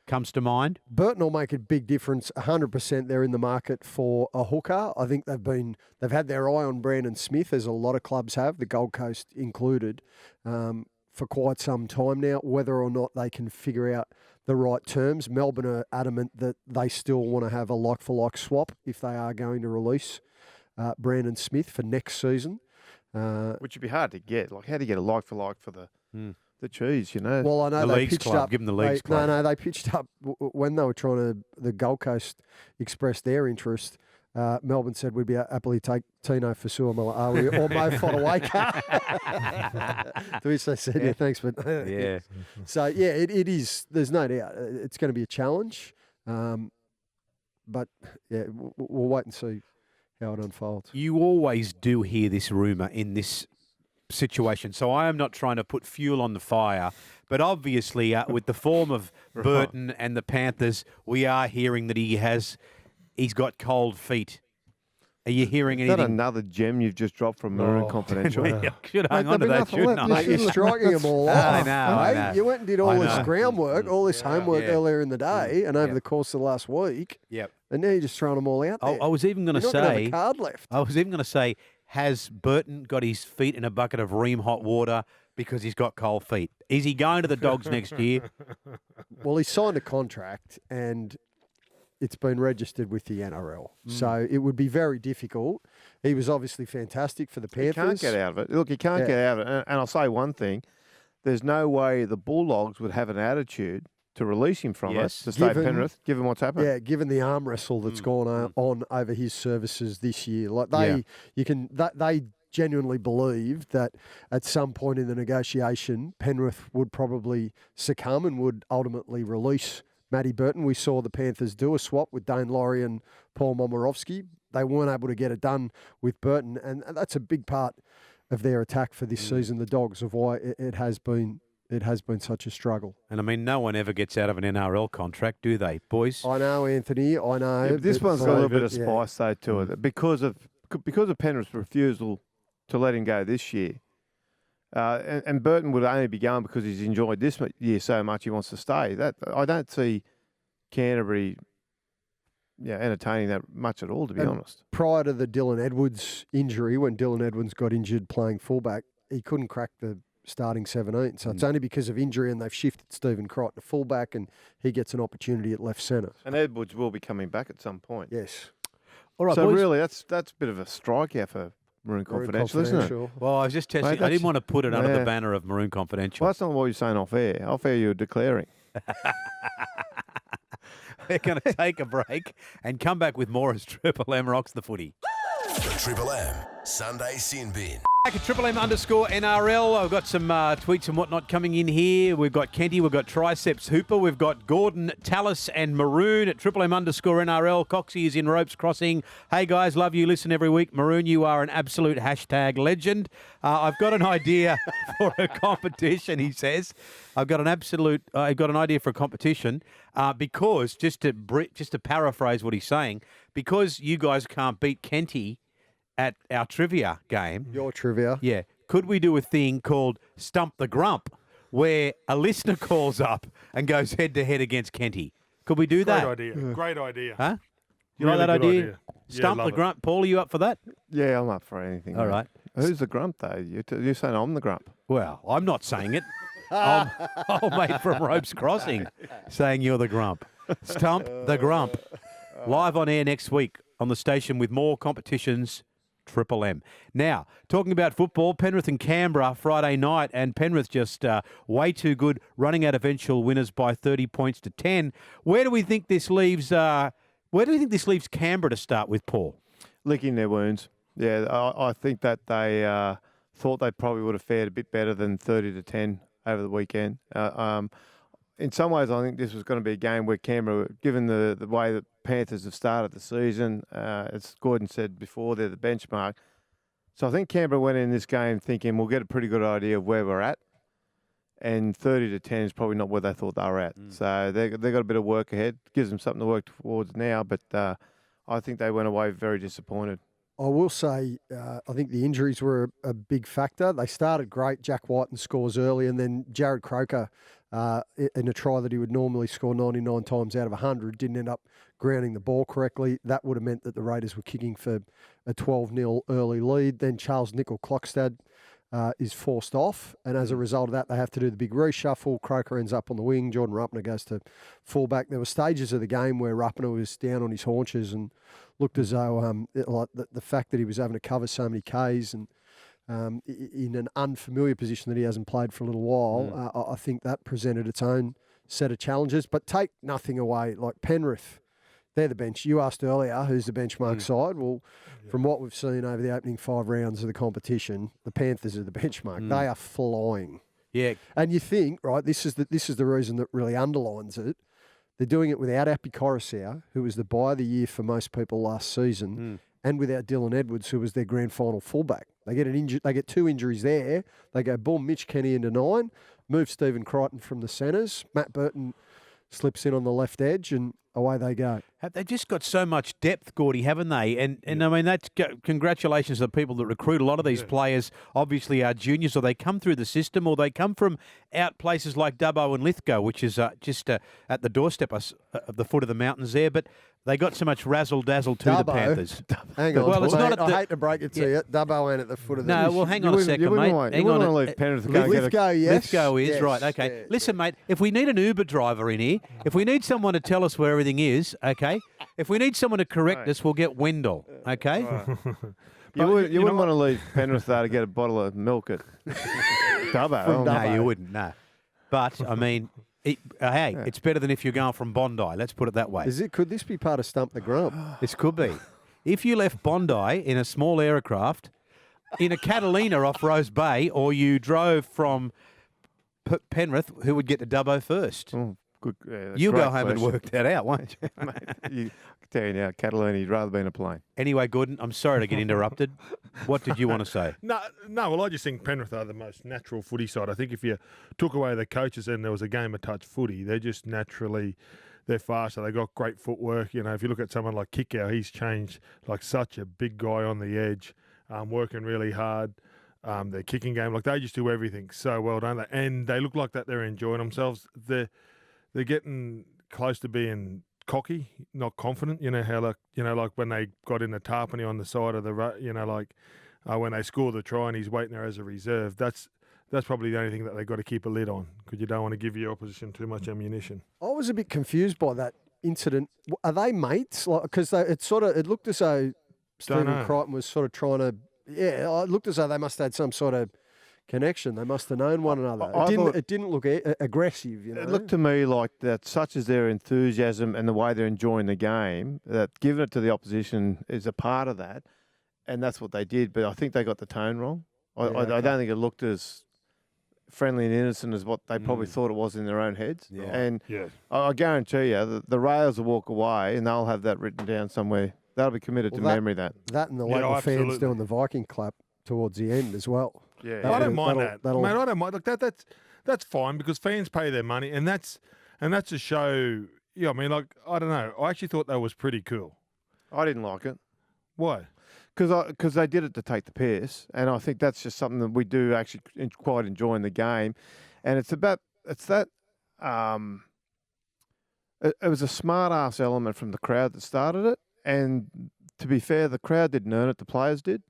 comes to mind. Burton will make a big difference. 100% they're in the market for a hooker. I think they've had their eye on Brandon Smith, as a lot of clubs have, the Gold Coast included, for quite some time now. Whether or not they can figure out the right terms. Melbourne are adamant that they still want to have a like-for-like swap if they are going to release Brandon Smith for next season. Which would be hard to get. Like, how do you get a like-for-like for the cheese, Well, I know the they Leagues pitched Club. up. Give them the Leagues Club. No, they pitched up when they were trying to. The Gold Coast expressed their interest. Melbourne said we'd be happily take Tino Fasuamalawi or Mo Fodawaker. To which they said, yeah, thanks, but Yeah. So yeah, it is. There's no doubt it's going to be a challenge, but yeah, we'll wait and see how it unfolds. You always do hear this rumour in this situation, so I am not trying to put fuel on the fire, but obviously with the form of Burton and the Panthers, we are hearing that he's got cold feet. Are you hearing Is that anything? another gem you've just dropped from Maroon Confidential? I should hang on to that, shouldn't I? Mate, you're striking them all off. I know. You went and did all this groundwork, all this homework Yeah. earlier in the day and over the course of the last week, Yep. and now you're just throwing them all out there. I was even going to You're not gonna have say, a card left. I was even going to say, has Burton got his feet in a bucket of Ream hot water because he's got cold feet? Is he going to the Dogs next year? Well, he signed a contract and it's been registered with the NRL. So it would be very difficult. He was obviously fantastic for the He Panthers. can't get out of it. Look, he can't get out of it. And I'll say one thing. There's no way the Bulldogs would have an attitude to release him from Yes. it, to stay Given- Penrith, given what's happened. Yeah, given the arm wrestle that's gone on over his services this year, like they genuinely believe that at some point in the negotiation, Penrith would probably succumb and would ultimately release Matty Burton. We saw the Panthers do a swap with Dane Laurie and Paul Momirovski. They weren't able to get it done with Burton, and that's a big part of their attack for this season. The Dogs of why it has been such a struggle. And I mean, no one ever gets out of an NRL contract, do they, boys? I know, Anthony. I know. Yeah, this but one's got a little bit of yeah. spice though to it because of Penrith's refusal to let him go this year. And Burton would only be going because he's enjoyed this year so much he wants to stay. That I don't see Canterbury entertaining that much at all, to be honest. Prior to the Dylan Edwards injury, when Dylan Edwards got injured playing fullback, he couldn't crack the starting 17. So it's only because of injury, and they've shifted Stephen Crichton to fullback, and he gets an opportunity at left centre. And Edwards will be coming back at some point. Yes. All right, So boys. really, that's a bit of a strikeout for Maroon Confidential, isn't it? Well, I was just testing. Mate, I didn't want to put it under the yeah. banner of Maroon Confidential. Well, that's not what you're saying off air. Off air, you're declaring. We're going to take a break and come back with more as Triple M rocks the footy. The Triple M Sunday Sin Bin. Back at Triple M _ NRL. I've got some tweets and whatnot coming in here. We've got Kenty, we've got Triceps Hooper, we've got Gorden, Tallis and Maroon at Triple M _ NRL. Coxie is in Ropes Crossing. Hey guys, love you. Listen every week. Maroon, you are an absolute hashtag legend. I've got an idea for a competition, he says. I've got an idea for a competition because, just to paraphrase what he's saying, because you guys can't beat Kenty at our trivia game. Your trivia. Yeah. Could we do a thing called Stump the Grump where a listener calls up and goes head to head against Kenty? Could we do that? Great idea. Huh? You Really like that good idea? idea. Yeah, Stump love the it. Grump. Paul, are you up for that? Yeah, I'm up for anything. All mate. right. Who's the grump, though? You're saying I'm the grump. Well, I'm not saying it. Old mate from Ropes Crossing saying you're the Grump. Stump the Grump. Live on air next week on the station with more competitions. Triple M. Now, talking about football, Penrith and Canberra Friday night, and Penrith just way too good, running out eventual winners by 30 points to 10. Where do we think this leaves? Where do we think this leaves Canberra to start with, Paul? Licking their wounds. Yeah, I think that they thought they probably would have fared a bit better than 30 to 10 over the weekend. In some ways, I think this was going to be a game where Canberra, given the way that Panthers have started the season, as Gorden said before, they're the benchmark. So I think Canberra went in this game thinking we'll get a pretty good idea of where we're at, and 30 to 10 is probably not where they thought they were at. So they've got a bit of work ahead. Gives them something to work towards now, but I think they went away very disappointed. I will say, I think the injuries were a big factor. They started great. Jack Whiten scores early, and then Jared Croker, in a try that he would normally score 99 times out of 100, didn't end up grounding the ball correctly. That would have meant that the Raiders were kicking for a 12-0 early lead. Then Charles Nickel-Clockstad is forced off, and as a result of that, they have to do the big reshuffle. Croker ends up on the wing. Jordan Ruppner goes to fullback. There were stages of the game where Ruppner was down on his haunches and looked as though like the fact that he was having to cover so many Ks and in an unfamiliar position that he hasn't played for a little while, I think that presented its own set of challenges. But take nothing away, like Penrith, They're the bench. You asked earlier who's the benchmark side. Well, from what we've seen over the opening 5 rounds of the competition, the Panthers are the benchmark. They are flying. Yeah. And you think, right, this is the reason that really underlines it. They're doing it without Appy Coruscant, who was the buy of the year for most people last season, and without Dylan Edwards, who was their grand final fullback. They get They get 2 injuries there. They go boom, Mitch Kenny into 9, move Stephen Crichton from the centres. Matt Burton slips in on the left edge, and away they go. Have they just got so much depth, Gordy, haven't they? And I mean, that's congratulations to the people that recruit. A lot of these players obviously are juniors, or they come through the system, or they come from out places like Dubbo and Lithgow, which is just at the doorstep of the foot of the mountains there. But they got so much razzle-dazzle to the Panthers. Hang on. Well, it's not. I hate to break it to you. Dubbo ain't at the foot of the No, well, hang on a second, mate. You wouldn't want to leave Penrith to go get Lithgow, yes. Lithgow is, Yes. right, okay. Yeah, Listen, mate, if we need an Uber driver in here, if we need someone to tell us where everything is, okay, if we need someone to correct us, we'll get Wendell, okay? You wouldn't want to leave Penrith there to get a bottle of milk at Dubbo. No, you wouldn't, no. But, I mean, it's better than if you're going from Bondi, let's put it that way. Could this be part of Stump the Grump? This could be. If you left Bondi in a small aircraft, in a Catalina off Rose Bay, or you drove from Penrith, who would get to Dubbo first? Oh, good. Yeah, You great go home and question. work that out, won't you? Mate, I can tell you now, Catalina, you'd rather be in a plane. Anyway, Gordon, I'm sorry to get interrupted. What did you want to say? No. Well, I just think Penrith are the most natural footy side. I think if you took away the coaches and there was a game of touch footy, they're just naturally, they're faster. They got great footwork. You know, if you look at someone like Kickow, he's changed like such a big guy on the edge, working really hard. Their kicking game, like they just do everything so well, don't they? And they look like that they're enjoying themselves. They're getting close to being cocky, not confident. You know how like when they got in the Tarpany on the side of the when they score the try and he's waiting there as a reserve. That's probably the only thing that they got to keep a lid on, because you don't want to give your opposition too much ammunition. I was a bit confused by that incident. Are they mates? Because it looked as though Stephen Crichton was sort of trying to. Yeah, it looked as though they must have had some sort of connection. They must have known one another. It didn't look aggressive, you know. It looked to me like that, such as their enthusiasm and the way they're enjoying the game, that giving it to the opposition is a part of that, and that's what they did. But I think they got the tone wrong. I don't think it looked as friendly and innocent as what they probably thought it was in their own heads. Yeah. And I guarantee you, the Rails will walk away and they'll have that written down somewhere. They'll be committed to memory. That and the local fans doing the Viking clap towards the end as well. Yeah, I don't mind that, mate. I don't mind. Look, that's fine, because fans pay their money, and that's a show. Yeah, I mean, like, I don't know. I actually thought that was pretty cool. I didn't like it. Why? Because they did it to take the piss, and I think that's just something that we do actually quite enjoy in the game, and it was a smart ass element from the crowd that started it, and to be fair, the crowd didn't earn it; the players did.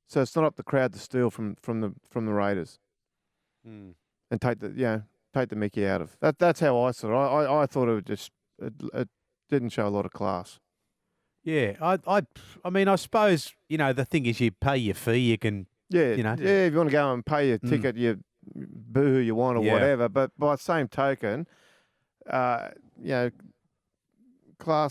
So it's not up the crowd to steal from the Raiders and take the Mickey out of that. That's how I saw it. I thought it didn't show a lot of class. Yeah, I mean, I suppose, you know, the thing is you pay your fee, you can, if you want to go and pay your ticket, you boo who you want or whatever. But by the same token, class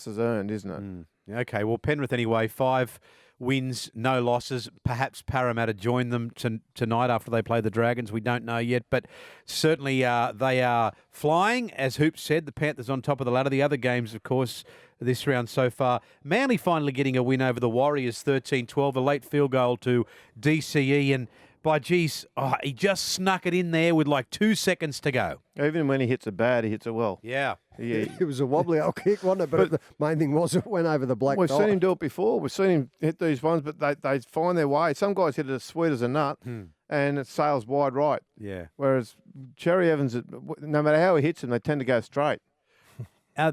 is earned, isn't it? Okay, well, Penrith anyway, 5 wins, no losses. Perhaps Parramatta join them tonight after they play the Dragons. We don't know yet, but certainly they are flying. As Hoops said, the Panthers on top of the ladder. The other games, of course, this round so far. Manly finally getting a win over the Warriors, 13-12, a late field goal to DCE, and by geez, he just snuck it in there with like 2 seconds to go. Even when he hits it bad, he hits it well. Yeah. It was a wobbly old kick, wasn't it? But the main thing was it went over the black We've dot. seen him do it before. We've seen him hit these ones, but they find their way. Some guys hit it as sweet as a nut, and it sails wide right. Yeah. Whereas Cherry Evans, no matter how he hits them, they tend to go straight.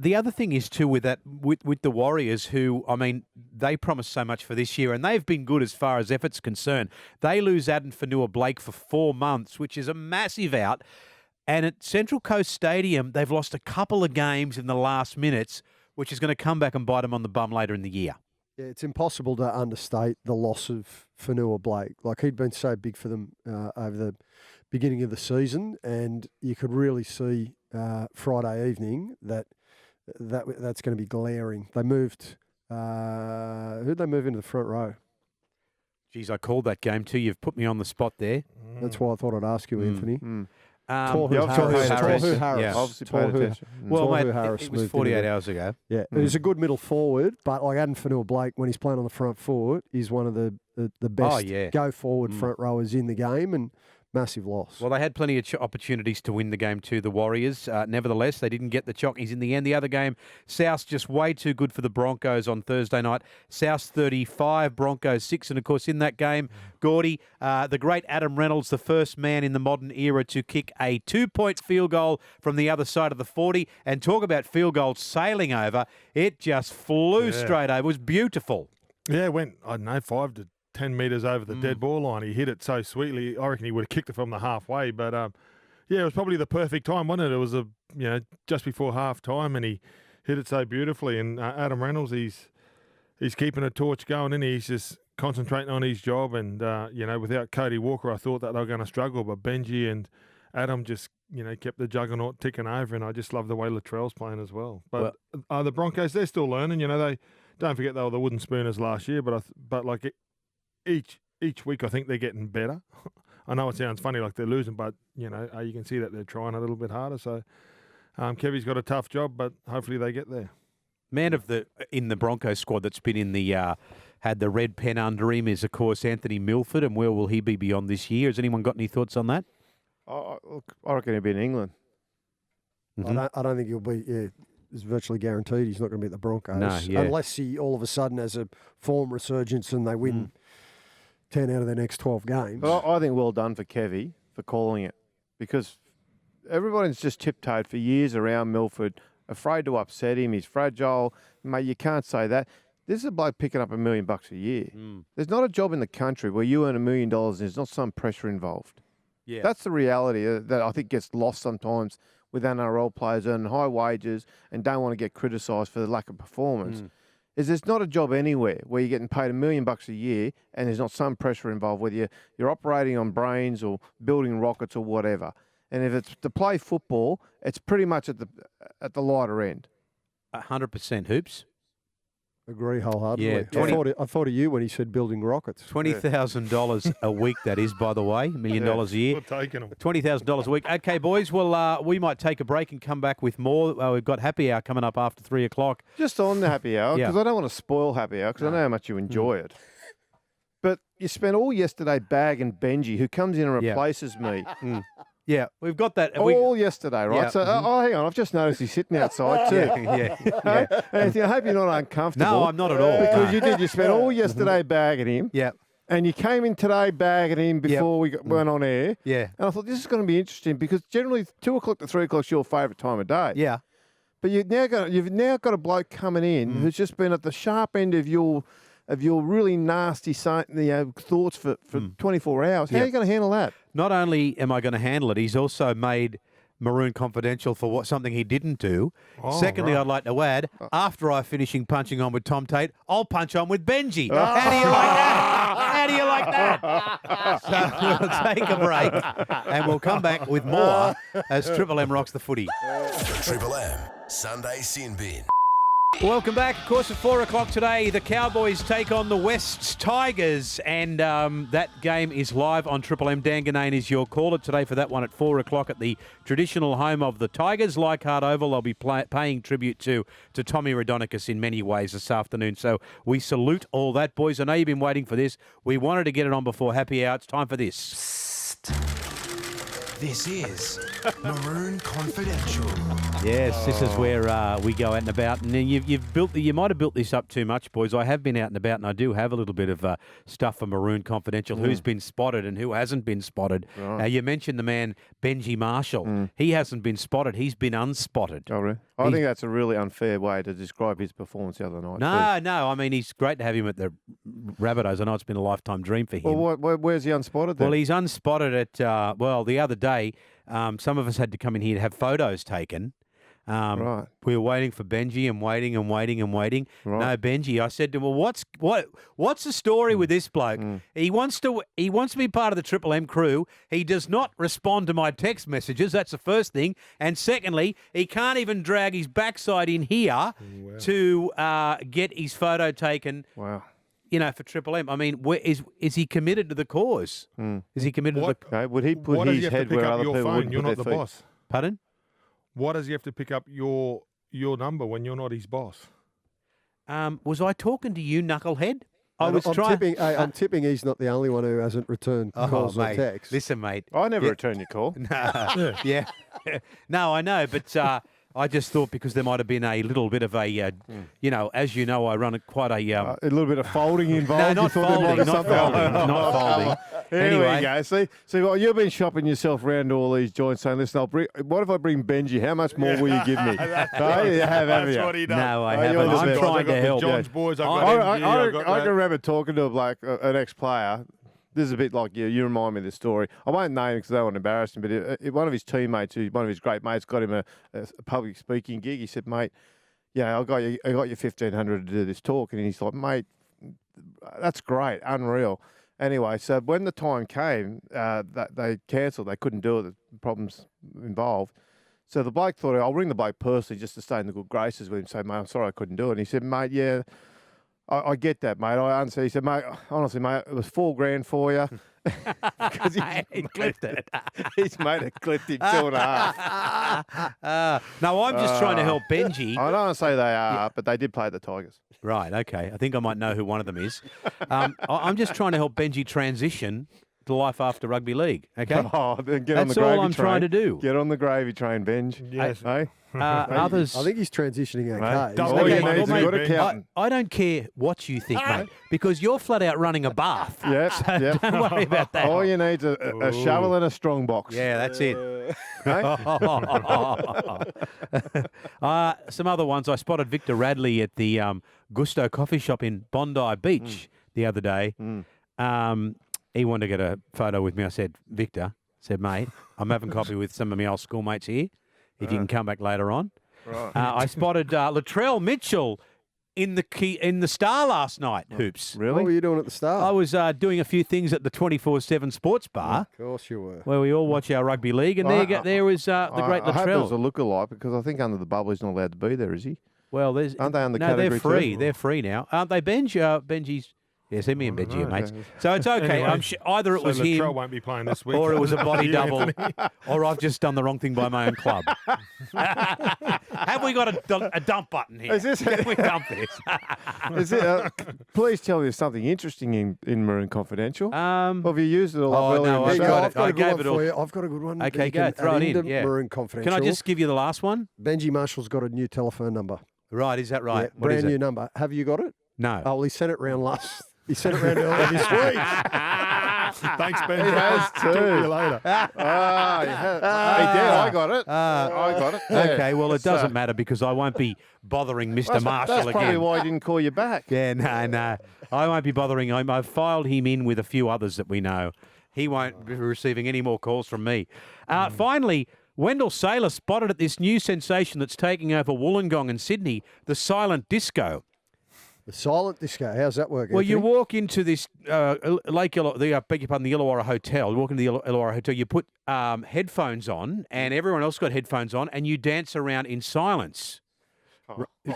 The other thing is too with the Warriors, who, I mean, they promised so much for this year, and they've been good as far as effort's concerned. They lose Adam Fanua-Blake for 4 months, which is a massive out. And at Central Coast Stadium, they've lost a couple of games in the last minutes, which is going to come back and bite them on the bum later in the year. Yeah, it's impossible to understate the loss of Fanua-Blake. Like, he'd been so big for them over the beginning of the season, and you could really see Friday evening that that's going to be glaring. They moved. Who'd they move into the front row? Geez, I called that game too. You've put me on the spot there. That's why I thought I'd ask you, Anthony. Harris. Harris. Obviously paid attention. Well, mate, Harris it was moved 48 into hours ago. Yeah, he's a good middle forward, but like Adam Fanua-Blake, when he's playing on the front foot, he's one of the best go forward front rowers in the game, and massive loss. Well, they had plenty of opportunities to win the game too, the Warriors. Nevertheless, they didn't get the chockies in the end. The other game, South just way too good for the Broncos on Thursday night. South 35, Broncos 6. And, of course, in that game, Gordy, the great Adam Reynolds, the first man in the modern era to kick a 2-point field goal from the other side of the 40. And talk about field goals sailing over. It just flew straight over. It was beautiful. Yeah, it went, I don't know, 5 to 10 metres over the dead ball line. He hit it so sweetly. I reckon he would have kicked it from the halfway. But, it was probably the perfect time, wasn't it? It was, just before half time, and he hit it so beautifully. And Adam Reynolds, he's keeping a torch going, and he's just concentrating on his job. And, without Cody Walker, I thought that they were going to struggle. But Benji and Adam just, kept the juggernaut ticking over. And I just love the way Latrell's playing as well. But the Broncos, they're still learning. They don't forget they were the wooden spooners last year. But each week, I think they're getting better. I know it sounds funny like they're losing, but, you can see that they're trying a little bit harder. So Kevy's got a tough job, but hopefully they get there. Man in the Broncos squad that's been in the had the red pen under him is, of course, Anthony Milford. And where will he be beyond this year? Has anyone got any thoughts on that? I reckon he'll be in England. Mm-hmm. I don't think he'll be. Yeah, it's virtually guaranteed he's not going to be at the Broncos, unless he all of a sudden has a form resurgence and they win 10 out of their next 12 games. But I think well done for Kevy for calling it, because everybody's just tiptoed for years around Milford, afraid to upset him. He's fragile. Mate, you can't say that. This is a bloke picking up $1 million a year. There's not a job in the country where you earn $1 million and there's not some pressure involved. Yeah. That's the reality that I think gets lost sometimes with NRL players earning high wages and don't want to get criticised for the lack of performance. Is there's not a job anywhere where you're getting paid $1 million a year and there's not some pressure involved, whether you're operating on brains or building rockets or whatever. And if it's to play football, it's pretty much at the lighter end. 100% Hoops. Agree wholeheartedly. Yeah, I thought of you when he said building rockets. $20,000 a week, that is, by the way. $1 million a year. We're taking them. $20,000 a week. Okay, boys, well, we might take a break and come back with more. We've got happy hour coming up after 3 o'clock. Just on the happy hour, because I don't want to spoil happy hour, because I know how much you enjoy it. But you spent all yesterday bagging Benji, who comes in and replaces me. Yeah, we've got that. All yesterday, right? Yeah. So, hang on. I've just noticed he's sitting outside too. Yeah. Anthony, I hope you're not uncomfortable. No, I'm not at all. Because you did. You spent all yesterday bagging him. Yeah. And you came in today bagging him before we went on air. Yeah. And I thought, this is going to be interesting because generally 2 o'clock to 3 o'clock is your favourite time of day. Yeah. But you've now got a bloke coming in who's just been at the sharp end of your really nasty thoughts for 24 hours. How are you going to handle that? Not only am I going to handle it, he's also made Maroon Confidential for something he didn't do. Secondly, I'd like to add, after I finishing punching on with Tom Tate, I'll punch on with Benji. How do you like that? How do you like that? So we'll take a break and we'll come back with more as Triple M rocks the footy. The Triple M Sunday Sin Bin. Welcome back. Of course, at 4 o'clock today, the Cowboys take on the West's Tigers, and that game is live on Triple M. Dan Ganane is your caller today for that one at 4 o'clock at the traditional home of the Tigers, Leichhardt Oval. They'll be paying tribute to Tommy Raudonikis in many ways this afternoon. So we salute all that, boys. I know you've been waiting for this. We wanted to get it on before happy hour. It's time for this. This is Maroon Confidential. Yes, this is where we go out and about. And you might have built this up too much, boys. I have been out and about, and I do have a little bit of stuff for Maroon Confidential. Who's been spotted and who hasn't been spotted? Right. Now, you mentioned the man Benji Marshall. He hasn't been spotted. He's been unspotted. Oh, really? I think that's a really unfair way to describe his performance the other night. No. I mean, he's great to have him at the Rabbitohs. I know it's been a lifetime dream for him. Well, where's he unspotted then? Well, he's unspotted at, the other day, some of us had to come in here to have photos taken. Right. We were waiting for Benji and waiting. Right. No, Benji. I said to him, well, what's the story with this bloke? He wants to be part of the Triple M crew. He does not respond to my text messages. That's the first thing. And secondly, he can't even drag his backside in here to get his photo taken. Wow. For Triple M. I mean, is he committed to the cause? Is he committed to the... Okay. Would he put What does his he have to head pick where up other your people phone? wouldn't You're put not their the feet? boss. Pardon? Why does he have to pick up your number when you're not his boss? Was I talking to you, knucklehead? I'm tipping he's not the only one who hasn't returned calls or mate. texts. Listen, mate. I never return your call. Yeah. No, I know, but I just thought because there might have been a little bit of a, as you know, I run quite a... A little bit of folding involved. No, not You thought there might be folding, something? not folding. Here Anyway. we go. See, well, you've been shopping yourself around to all these joints saying, listen, what if I bring Benji? How much more will you give me? You have, haven't you? What he does. No, I Oh, you're haven't. the I'm best. trying to help. John's boys. I've I, got I, MG, I, I've got I that. can remember talking to an ex-player. This is a bit like you. You remind me of this story. I won't name him because I don't want to embarrass him, but one of his teammates, one of his great mates, got him a public speaking gig. He said, mate, I got you 1,500 to do this talk. And he's like, mate, that's great, unreal. Anyway, so when the time came, they cancelled. They couldn't do it. The problems involved. So the bloke thought, I'll ring the bloke personally just to stay in the good graces with him. Say, mate, I'm sorry I couldn't do it. And he said, mate, yeah, I get that, mate. I understand. He said, mate, honestly, mate, it was $4,000 for you. Because He clipped it. his mate had clipped him 2.5. No, I'm just trying to help Benji. I don't want to say they are, but they did play the Tigers. Right, okay. I think I might know who one of them is. I'm just trying to help Benji transition to life after rugby league, okay? Oh, then get on the That's gravy all I'm train. trying to do. Get on the gravy train, Benj. Yes. Hey? Others... I think he's transitioning okay. Right. He's Double All got you Okay, need is a mate, good Ben. accountant. I don't care what you think, mate, because you're flat out running a bath. Yeah, yeah. Don't worry about that. All you need is a shovel and a strong box. Yeah, that's it. Some other ones. I spotted Victor Radley at the Gusto coffee shop in Bondi Beach the other day. He wanted to get a photo with me. I said, Victor, mate, I'm having coffee with some of my old schoolmates here. If you can come back later on. Right. I spotted Latrell Mitchell in the Star last night, Hoops. What Really? were you doing at the start? I was doing a few things at the 24/7 Sports Bar, Of course you were. where we all watch our rugby league, and there was the great I hope it was a Latrell. lookalike because I think Under the Bubble he's not allowed to be there, is he? Well, there's Aren't they on the no, they're category free. too? They're free now, aren't they? Benji's. Yeah, send me and Benji, know, mates. okay. So it's okay. Anyway, I'm either it was Latrell him, won't be playing this week. or it was a body You, double, Anthony. or I've just done the wrong thing by my own club. Have we got a dump button here? Is this- Can we dump this? Is it, please tell me there's something interesting in Maroon Confidential. Or have you used it a lot earlier no, in the I show? got I've it. got I a good gave one it all. for you. I've got a good one. Okay, that you go. can Throw add it in. into Yeah. Maroon Confidential. Can I just give you the last one? Benji Marshall's got a new telephone number. Right, is that right? Yeah, What is brand new it? number. Have you got it? No. Oh, well, he sent it round last. He sent it round earlier this week. Thanks, Ben. He has Talk to too. you later. He did. I got it. I got it. Yeah. Okay, well, it So- doesn't matter because I won't be bothering Mr. Marshall That's probably again. why he didn't call you back. Yeah, no. I won't be bothering him. I've filed him in with a few others that we know. He won't be receiving any more calls from me. Finally, Wendell Sailor spotted at this new sensation that's taking over Wollongong and Sydney, the silent disco. The silent disco. How's that working? Well, you walk into this Lake the Illawarra Hotel. You walk into the Illawarra Hotel. You put headphones on, and everyone else got headphones on, and you dance around in silence.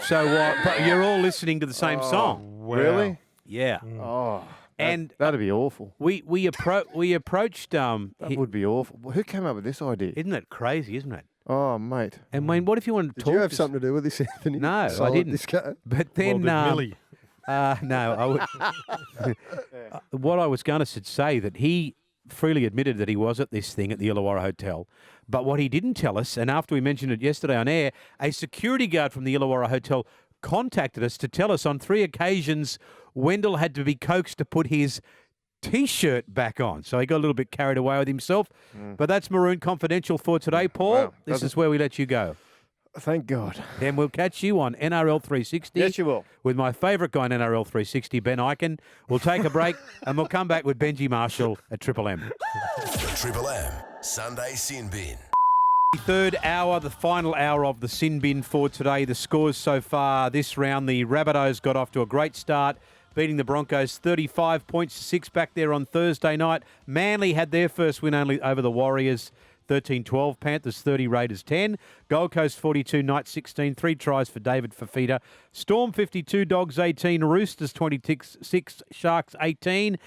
So but you're all listening to the same song. Really? Yeah, Oh, and that'd be awful. we approached. That would be awful. Well, who came up with this idea? Isn't it crazy? Isn't it? Oh, mate. And Wayne, what if you wanted to Did talk? you have to something to do with this, Anthony? No, I Silent didn't. Disco? But Well, then, did Millie. no, I would. What I was going to say that he freely admitted that he was at this thing at the Illawarra Hotel, but what he didn't tell us, and after we mentioned it yesterday on air, a security guard from the Illawarra Hotel contacted us to tell us on 3 occasions Wendell had to be coaxed to put his T-shirt back on. So he got a little bit carried away with himself. But that's Maroon Confidential for today, Paul. Wow. This is where we let you go. Thank God. Then we'll catch you on NRL 360. Yes, you will. With my favourite guy on NRL 360, Ben Eichen. We'll take a break and we'll come back with Benji Marshall at Triple M. The Triple M Sunday Sin Bin. Third hour, the final hour of the sin bin for today. The scores so far this round: the Rabbitohs got off to a great start, beating the Broncos 35 points to 6 back there on Thursday night. Manly had their first win only over the Warriors, 13-12. Panthers 30, Raiders 10. Gold Coast 42, Knights 16. 3 tries for David Fafita. Storm 52, Dogs 18. Roosters 26, Sharks 18.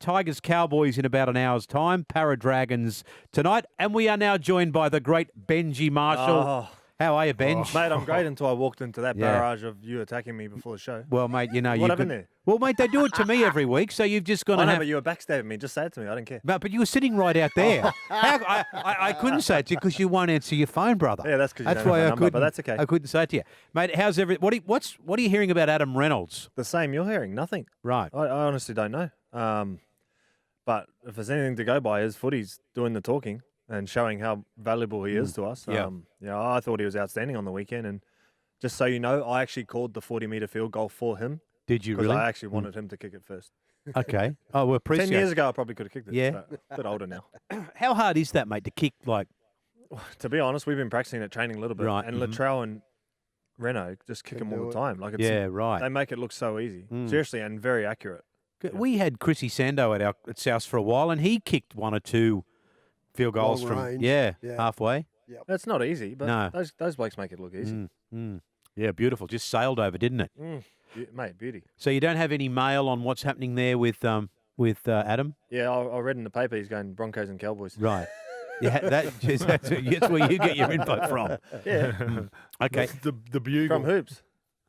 Tigers Cowboys in about an hour's time. Para Dragons tonight. And we are now joined by the great Benji Marshall. Oh. How are you, Benj? Mate, I'm great until I walked into that Yeah. barrage of you attacking me before the show. Well, mate, you know What you happened could. there? Well, mate, they do it to me every week, so you've just gone I and know, have. but you were backstabbing me. Just say it to me. I didn't care. But you were sitting right out there. I couldn't say it to you because you won't answer your phone, brother. Yeah, that's 'cause you that's don't have why my I number, couldn't. but that's okay. I couldn't say it to you, mate. How's what are you hearing about Adam Reynolds? The same you're hearing. Nothing. Right. I honestly don't know. But if there's anything to go by, his footy's doing the talking and showing how valuable he is to us. Yeah. I thought he was outstanding on the weekend. And just so you know, I actually called the 40-metre field goal for him. Did you Because really? I actually wanted him to kick it first. Okay. Oh, well, appreciate. 10 years ago, I probably could have kicked it. Yeah. But a bit older now. How hard is that, mate, to kick like? To be honest, we've been practicing at training a little bit. Right, And mhm. Latrell and Renault just kick Can them all do the it. time. Like it's, Yeah, right. They make it look so easy. Mm. Seriously, and very accurate. We had Chrissy Sando at South for a while, and he kicked 1 or 2 field goals Long from range. yeah, Yeah. halfway. That's not easy, but No. those blokes make it look easy. Yeah, beautiful. Just sailed over, didn't it? Mate, beauty. So you don't have any mail on what's happening there with Adam, Yeah, I read in the paper he's going Broncos and Cowboys. right? Yeah, that's where you get your info from. Yeah. Okay, That's the bugle. From Hoops.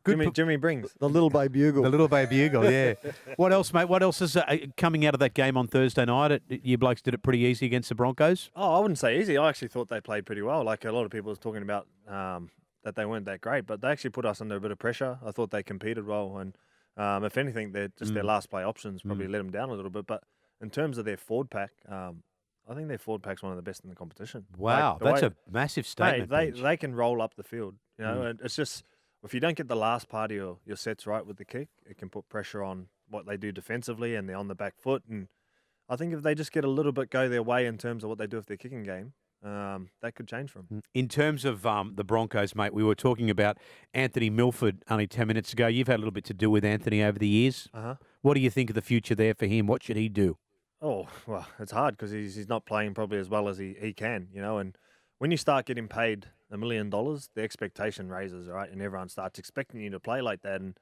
Good Jimmy Brings. The Little Bay Bugle. the little baby bugle. Yeah. What else, mate? What else is coming out of that game on Thursday night? You blokes did it pretty easy against the Broncos. Oh, I wouldn't say easy. I actually thought they played pretty well. Like a lot of people was talking about that they weren't that great, but they actually put us under a bit of pressure. I thought they competed well, and if anything, their last play options probably let them down a little bit. But in terms of their forward pack, I think their forward pack's one of the best in the competition. Wow, Like, the that's way- a massive Mate, statement. Benj. they can roll up the field, you know, and it's just if you don't get the last part of your sets right with the kick, it can put pressure on what they do defensively and they're on the back foot. And I think if they just get a little bit go their way in terms of what they do with their kicking game, that could change for them. In terms of the Broncos, mate, we were talking about Anthony Milford only 10 minutes ago. You've had a little bit to do with Anthony over the years. Uh-huh. What do you think of the future there for him? What should he do? Oh, well, it's hard because he's not playing probably as well as he can, you know. And when you start getting paid $1 million, the expectation raises, right? And everyone starts expecting you to play like that. And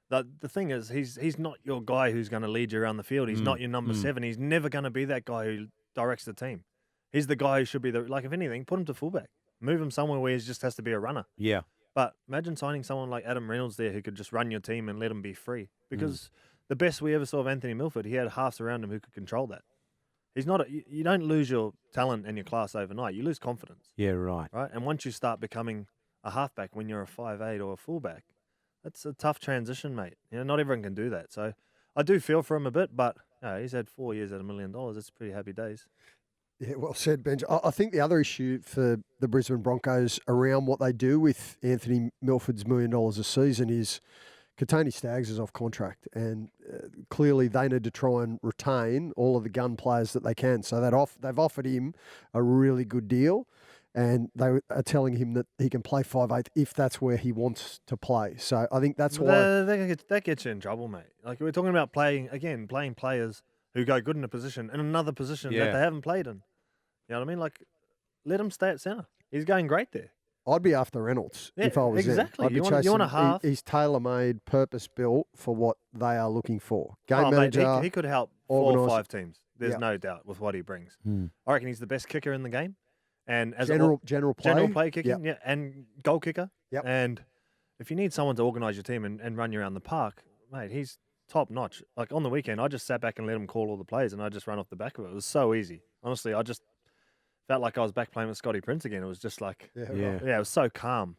the thing is, he's not your guy who's going to lead you around the field. He's not your number 7. He's never going to be that guy who directs the team. He's the guy who should be if anything, put him to fullback. Move him somewhere where he just has to be a runner. Yeah. But imagine signing someone like Adam Reynolds there who could just run your team and let him be free. Because the best we ever saw of Anthony Milford, he had halves around him who could control that. He's not. You don't lose your talent and your class overnight. You lose confidence. Yeah, right. Right? And once you start becoming a halfback when you're a 5'8" or a fullback, that's a tough transition, mate. You know, not everyone can do that. So I do feel for him a bit, but he's had 4 years at $1 million. It's pretty happy days. Yeah, well said, Benj. I think the other issue for the Brisbane Broncos around what they do with Anthony Milford's $1 million a season is Katoni Staggs is off contract, and clearly they need to try and retain all of the gun players that they can. So they've offered him a really good deal, and they are telling him that he can play 5'8" if that's where he wants to play. So I think that's why That gets you in trouble, mate. Like we're talking about playing players who go good in a position in another position that they haven't played in. You know what I mean? Like, let him stay at centre. He's going great there. I'd be after Reynolds if I was exactly. I'd be You want a chasing- half. He's tailor-made, purpose-built for what they are looking for. Game Mate, manager. he could help 4 or organised- 5 teams. There's Yeah. no doubt with what he brings. I reckon he's the best kicker in the game. And as general play kicking, Yep. and goal kicker. Yep. And if you need someone to organise your team and run you around the park, mate, he's top notch. Like on the weekend, I just sat back and let him call all the plays, and I just ran off the back of it. It was so easy. Honestly, I just felt like I was back playing with Scotty Prince again. It was just like, Yeah. it was so calm.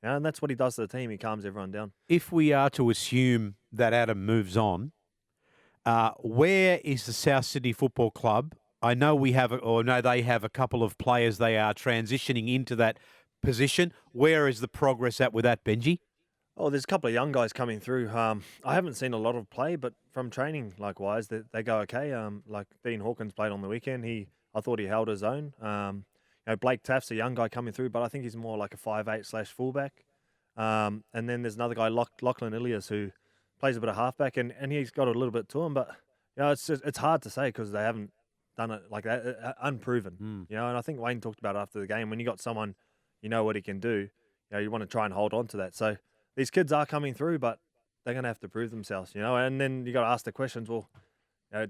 You know, and that's what he does to the team. He calms everyone down. If we are to assume that Adam moves on, where is the South Sydney Football Club? I know they have a couple of players they are transitioning into that position. Where is the progress at with that, Benji? Oh, there's a couple of young guys coming through. I haven't seen a lot of play, but from training, likewise, they go okay. Like Dean Hawkins played on the weekend. I thought he held his own. Blake Taft's a young guy coming through, but I think he's more like a 5'8/fullback. And then there's another guy, Lachlan Ilias, who plays a bit of halfback, and he's got a little bit to him. But it's hard to say because they haven't done it like that, unproven. And I think Wayne talked about it after the game. When you got someone, what he can do, you want to try and hold on to that. So these kids are coming through, but they're going to have to prove themselves, And then you got to ask the questions. Well,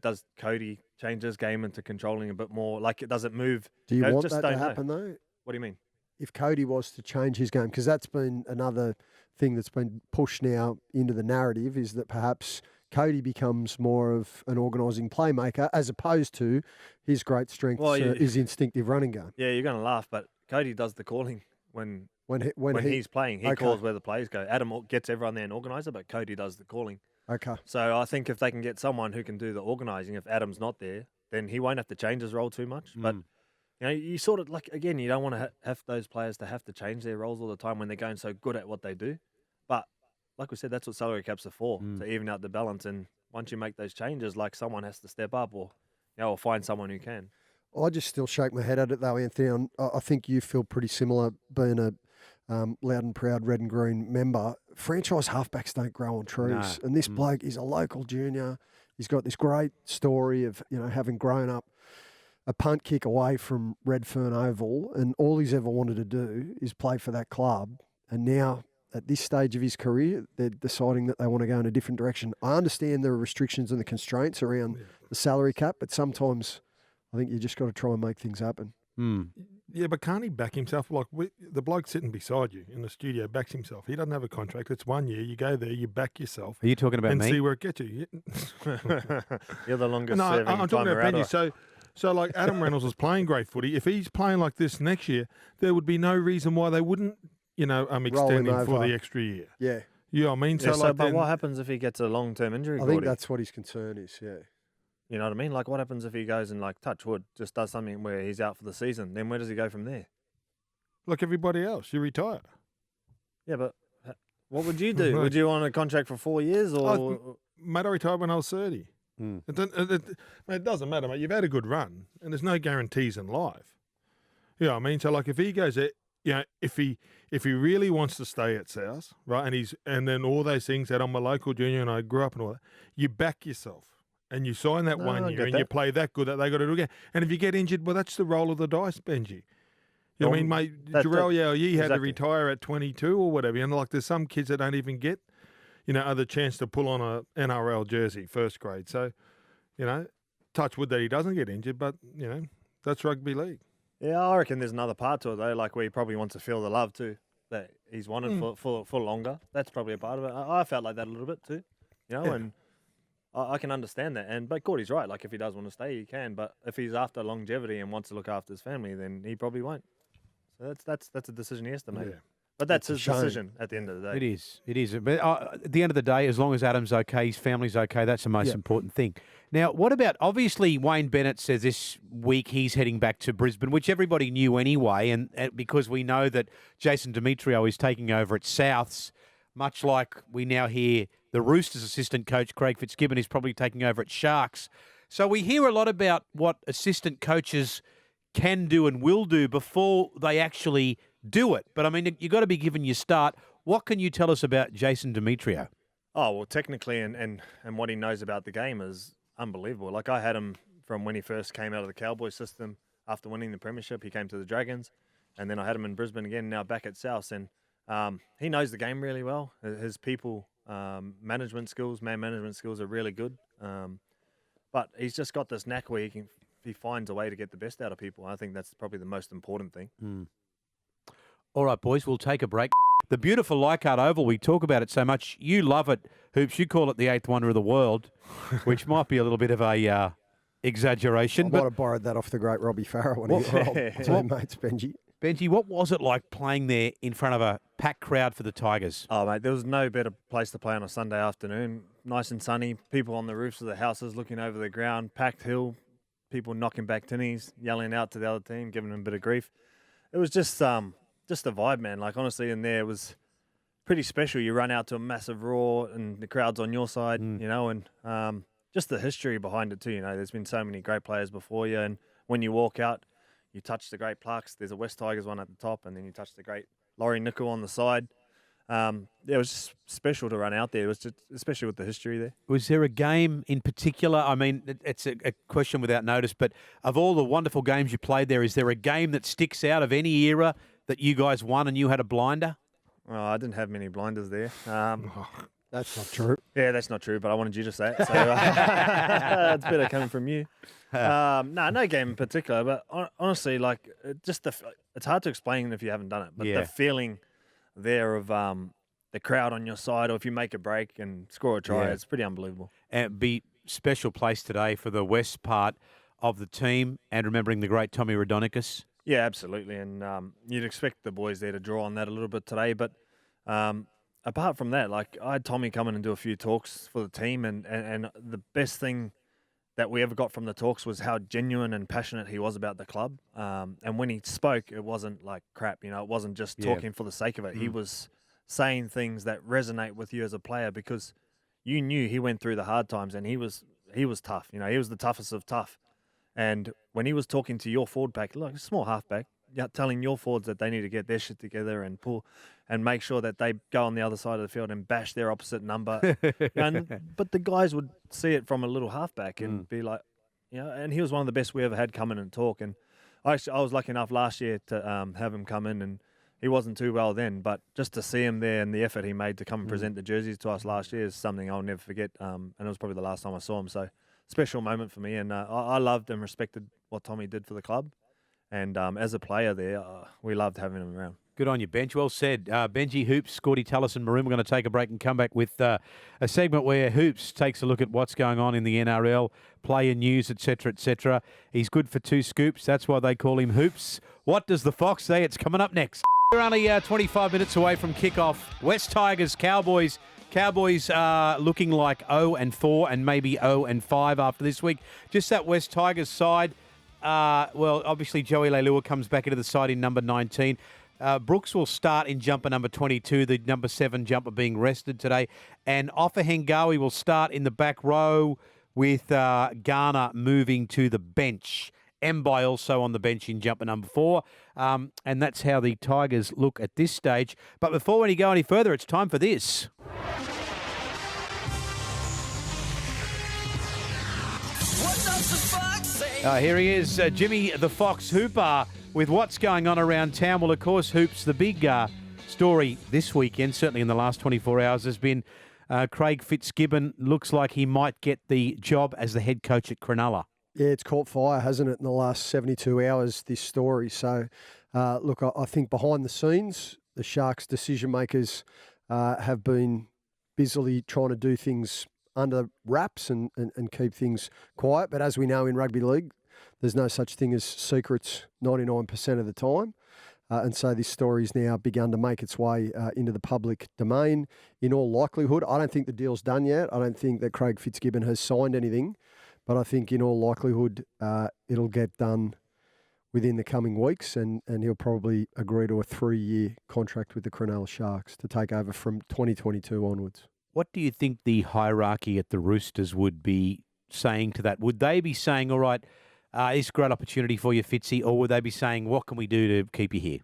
does Cody change his game into controlling a bit more? Like, does it move? Do you want just that don't to know. happen though? What do you mean? If Cody was to change his game, because that's been another thing that's been pushed now into the narrative, is that perhaps Cody becomes more of an organising playmaker as opposed to his great strength, his instinctive running game. Yeah, you're going to laugh, but Cody does the calling when he's playing. He calls where the plays go. Adam gets everyone there and organises, but Cody does the calling. Okay. So I think if they can get someone who can do the organising, if Adam's not there, then he won't have to change his role too much. But you sort of again, you don't want to have those players to have to change their roles all the time when they're going so good at what they do. But like we said, that's what salary caps are for, to even out the balance. And once you make those changes, someone has to step up or find someone who can. I just still shake my head at it though, Anthony. I think you feel pretty similar being a loud and proud red and green member. Franchise halfbacks don't grow on trees. And this bloke is a local junior. He's got this great story of, having grown up a punt kick away from Redfern Oval, and all he's ever wanted to do is play for that club. And now, at this stage of his career, they're deciding that they want to go in a different direction. I understand there are restrictions and the constraints around the salary cap, but sometimes I think you just got to try and make things happen. Yeah, but can't he back himself? The bloke sitting beside you in the studio backs himself. He doesn't have a contract. It's 1 year. You go there, you back yourself. Are you talking about and me? see where it gets you. You're the longest No, serving I'm talking about timer Benji. So like Adam Reynolds was playing great footy. If he's playing like this next year, there would be no reason why they wouldn't, extend him for the extra year. Yeah. You know what I mean? But what happens if he gets a long-term injury? I think that's what his concern is, yeah. You know what I mean? Like, what happens if he goes and, touch wood, just does something where he's out for the season? Then where does he go from there? Like everybody else, you retire. Yeah, but what would you do? Would you want a contract for 4 years or? Mate, I retired when I was 30. It doesn't matter, mate. You've had a good run, and there's no guarantees in life. You know what I mean? So, if he goes, if he really wants to stay at South, right, and then all those things that I'm a local junior and I grew up and all that, you back yourself. And you sign that 1 year and you play that good that they got to do again. And if you get injured, well, that's the roll of the dice, Benji. You know what I mean, mate? Jarrell Yeo had to retire at 22 or whatever. And there's some kids that don't even get, other chance to pull on a NRL jersey, first grade. So, touch wood that he doesn't get injured, but, that's rugby league. Yeah, I reckon there's another part to it, though, where he probably wants to feel the love, too, that he's wanted for longer. That's probably a part of it. I felt like that a little bit, too, and I can understand that. But Gordy's right. If he does want to stay, he can. But if he's after longevity and wants to look after his family, then he probably won't. So that's a decision he has to make. Yeah. But that's his decision at the end of the day. It is. But at the end of the day, as long as Adam's okay, his family's okay, that's the most important thing. Now, what about, obviously, Wayne Bennett says this week he's heading back to Brisbane, which everybody knew anyway, and because we know that Jason Demetriou is taking over at Souths, much like we now hear the Roosters assistant coach, Craig Fitzgibbon, is probably taking over at Sharks. So we hear a lot about what assistant coaches can do and will do before they actually do it. But, I mean, you've got to be given your start. What can you tell us about Jason Demetriou? Oh, well, technically and what he knows about the game is unbelievable. I had him from when he first came out of the Cowboys system after winning the premiership. He came to the Dragons, and then I had him in Brisbane again, now back at South. And he knows the game really well. His people management skills, man management skills are really good. But he's just got this knack where he finds a way to get the best out of people. I think that's probably the most important thing. All right, boys, we'll take a break. The beautiful Leichhardt Oval, we talk about it so much. You love it, Hoops. You call it the eighth wonder of the world, which might be a little bit of a exaggeration. I might have borrowed that off the great Robbie Farah when he were old teammates, Benji. Benji, what was it like playing there in front of a packed crowd for the Tigers? Oh, mate, there was no better place to play on a Sunday afternoon. Nice and sunny, people on the roofs of the houses looking over the ground, packed hill, people knocking back tinnies, yelling out to the other team, giving them a bit of grief. It was just a vibe, man. Honestly, in there it was pretty special. You run out to a massive roar and the crowd's on your side, and just the history behind it too. There's been so many great players before you, and when you walk out, you touch the great plaques. There's a West Tigers one at the top, and then you touch the great Laurie Nickel on the side. It was just special to run out there. It was just, especially with the history there. Was there a game in particular? I mean, it's a question without notice, but of all the wonderful games you played there, is there a game that sticks out of any era that you guys won and you had a blinder? Well, I didn't have many blinders there. That's not true. Yeah, that's not true, but I wanted you to say it. So it's better coming from you. No game in particular, but honestly, like, it's hard to explain if you haven't done it, but the feeling there of the crowd on your side, or if you make a break and score a try, it's pretty unbelievable. And it'd be special place today for the west part of the team and remembering the great Tommy Raudonikis. Yeah, absolutely. And you'd expect the boys there to draw on that a little bit today. But apart from that, like, I had Tommy come in and do a few talks for the team. And the best thing that we ever got from the talks was how genuine and passionate he was about the club. And when he spoke, it wasn't like crap. You know, it wasn't just talking for the sake of it. He was saying things that resonate with you as a player, because you knew he went through the hard times, and he was tough. You know, he was the toughest of tough. And when he was talking to your forward pack, like a small halfback, telling your forwards that they need to get their shit together and pull and make sure that they go on the other side of the field and bash their opposite number. But the guys would see it from a little halfback and be like, you know, and he was one of the best we ever had come in and talk. And I was lucky enough last year to have him come in, and he wasn't too well then, but just to see him there and the effort he made to come and present the jerseys to us last year is something I'll never forget. And it was probably the last time I saw him. So special moment for me. And I loved and respected what Tommy did for the club. And as a player there, we loved having him around. Good on you, Bench. Well said. Benji, Hoops, Scotty, Tallis and Maroon. We're going to take a break and come back with a segment where Hoops takes a look at what's going on in the NRL, player news, etc., etc. He's good for two scoops. That's why they call him Hoops. What does the Fox say? It's coming up next. We're only 25 minutes away from kickoff. West Tigers, Cowboys. Cowboys are looking like 0-4 and maybe 0-5 after this week. Just that West Tigers side. Well, obviously Joey Leilua comes back into the side in number 19. Brooks will start in jumper number 22, the number 7 jumper being rested today. And Offa Hengawi will start in the back row with Garner moving to the bench. Mbai also on the bench in jumper number 4. And that's how the Tigers look at this stage. But before we go any further, it's time for this. Here he is, Jimmy the Fox Hooper, with what's going on around town. Well, of course, Hoops, the big story this weekend, certainly in the last 24 hours, has been Craig Fitzgibbon looks like he might get the job as the head coach at Cronulla. Yeah, it's caught fire, hasn't it, in the last 72 hours, this story. So, look, I think behind the scenes, the Sharks decision makers have been busily trying to do things under wraps and keep things quiet. But as we know in rugby league, there's no such thing as secrets 99% of the time. And so this story's now begun to make its way into the public domain. In all likelihood, I don't think the deal's done yet. I don't think that Craig Fitzgibbon has signed anything. But I think in all likelihood, it'll get done within the coming weeks, and he'll probably agree to a 3-year contract with the Cronulla Sharks to take over from 2022 onwards. What do you think the hierarchy at the Roosters would be saying to that? Would they be saying, all right, it's a great opportunity for you, Fitzy, or would they be saying, what can we do to keep you here?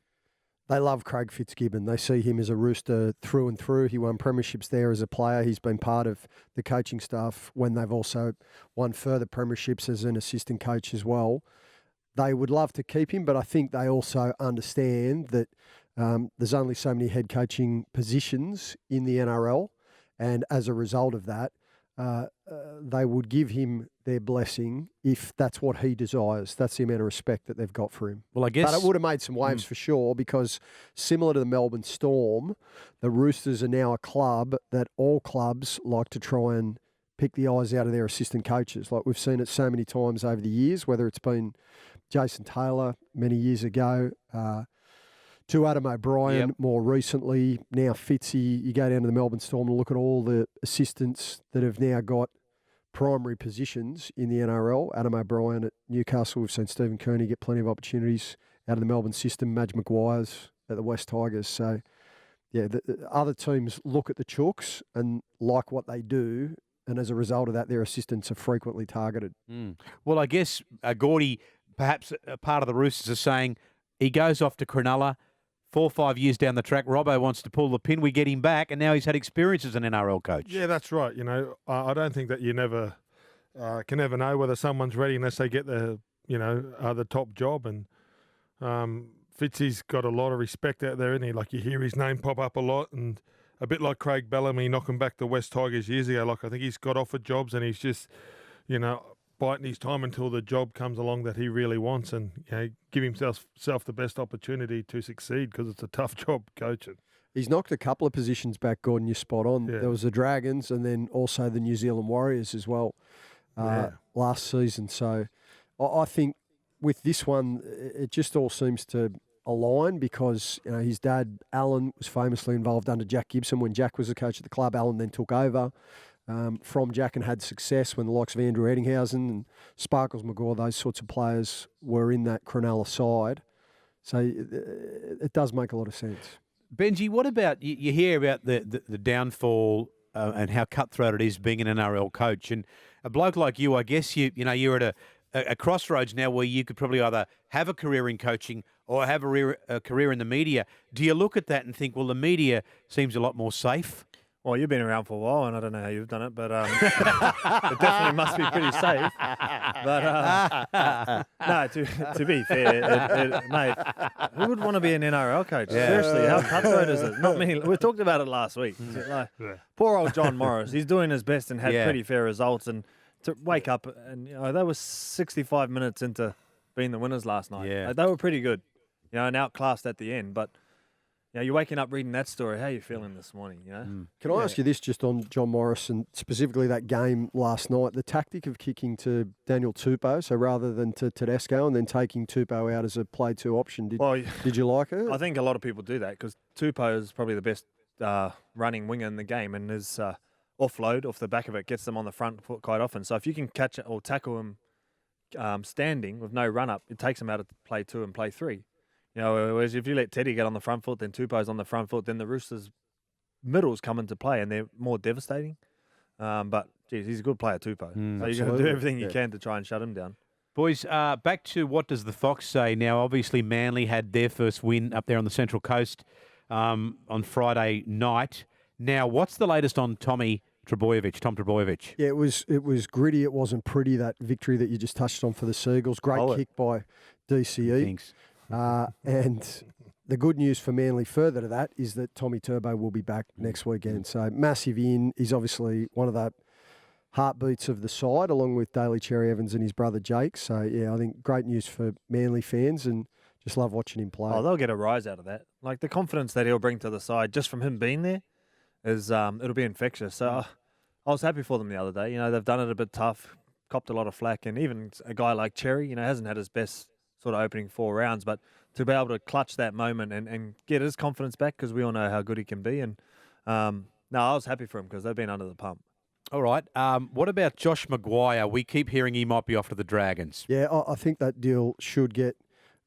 They love Craig Fitzgibbon. They see him as a Rooster through and through. He won premierships there as a player. He's been part of the coaching staff when they've also won further premierships as an assistant coach as well. They would love to keep him, but I think they also understand that there's only so many head coaching positions in the NRL. And as a result of that, they would give him their blessing if that's what he desires. That's the amount of respect that they've got for him. Well, I guess... But it would have made some waves for sure, because similar to the Melbourne Storm, the Roosters are now a club that all clubs like to try and pick the eyes out of their assistant coaches. Like we've seen it so many times over the years, whether it's been Jason Taylor many years ago, to Adam O'Brien more recently, now Fitzy. You go down to the Melbourne Storm and look at all the assistants that have now got primary positions in the NRL. Adam O'Brien at Newcastle. We've seen Stephen Kearney get plenty of opportunities out of the Melbourne system. Madge Maguire's at the West Tigers. So, yeah, the other teams look at the Chooks and like what they do, and as a result of that, their assistants are frequently targeted. Well, I guess Gordy perhaps a part of the Roosters are saying he goes off to Cronulla 4 or 5 years down the track. Robbo wants to pull the pin. We get him back, and now he's had experience as an NRL coach. Yeah, that's right. I don't think that you never can ever know whether someone's ready unless they get the top job. And Fitzy's got a lot of respect out there, isn't he? Like, you hear his name pop up a lot, and a bit like Craig Bellamy knocking back the West Tigers years ago. Like, I think he's got offered jobs, and he's just, biding his time until the job comes along that he really wants, and give himself the best opportunity to succeed, because it's a tough job coaching. He's knocked a couple of positions back, Gordon. You're spot on. Yeah. There was the Dragons, and then also the New Zealand Warriors as well last season. So I think with this one, it just all seems to align, because his dad, Alan, was famously involved under Jack Gibson when Jack was the coach at the club. Alan then took over from Jack and had success when the likes of Andrew Eddinghausen and Sparkles McGaw, those sorts of players, were in that Cronulla side. So it does make a lot of sense. Benji, what about, you hear about the downfall and how cutthroat it is being an NRL coach, and a bloke like you, I guess you're at a crossroads now where you could probably either have a career in coaching or have a career in the media. Do you look at that and think, well, the media seems a lot more safe? Well, you've been around for a while, and I don't know how you've done it, but it definitely must be pretty safe. But no, to be fair, mate, who would want to be an NRL coach? Yeah. Seriously, how cutthroat is it? Not many. We talked about it last week. Like, poor old John Morris. He's doing his best and had pretty fair results. And to wake up, and they were 65 minutes into being the winners last night. Yeah, they were pretty good. And outclassed at the end, but. You're waking up reading that story. How are you feeling this morning? Can I ask you this, just on John Morris and specifically that game last night? The tactic of kicking to Daniel Tupou, so rather than to Tedesco, and then taking Tupou out as a play 2 option. Did you like it? I think a lot of people do that, because Tupou is probably the best running winger in the game, and his offload off the back of it gets them on the front foot quite often. So if you can catch it or tackle him standing with no run up, it takes him out of play 2 and play 3. Whereas if you let Teddy get on the front foot, then Tupou's on the front foot, then the Roosters' middles come into play, and they're more devastating. But, geez, he's a good player, Tupou. So you've got to do everything you can to try and shut him down. Boys, back to what does the Fox say? Now, obviously, Manly had their first win up there on the Central Coast on Friday night. Now, what's the latest on Tom Trbojevic? Yeah, it was gritty. It wasn't pretty, that victory that you just touched on for the Seagulls. Great kick by DCE. Thanks. And the good news for Manly further to that is that Tommy Turbo will be back next weekend. So massive in. He's obviously one of the heartbeats of the side, along with Daly Cherry Evans and his brother Jake. So, I think great news for Manly fans, and just love watching him play. Oh, they'll get a rise out of that. Like, the confidence that he'll bring to the side just from him being there is it'll be infectious. So I was happy for them the other day. They've done it a bit tough, copped a lot of flack, and even a guy like Cherry, hasn't had his best sort of opening 4 rounds, but to be able to clutch that moment and get his confidence back, because we all know how good he can be. And I was happy for him, because they've been under the pump. All right. What about Josh Maguire? We keep hearing he might be off to the Dragons. Yeah, I think that deal should get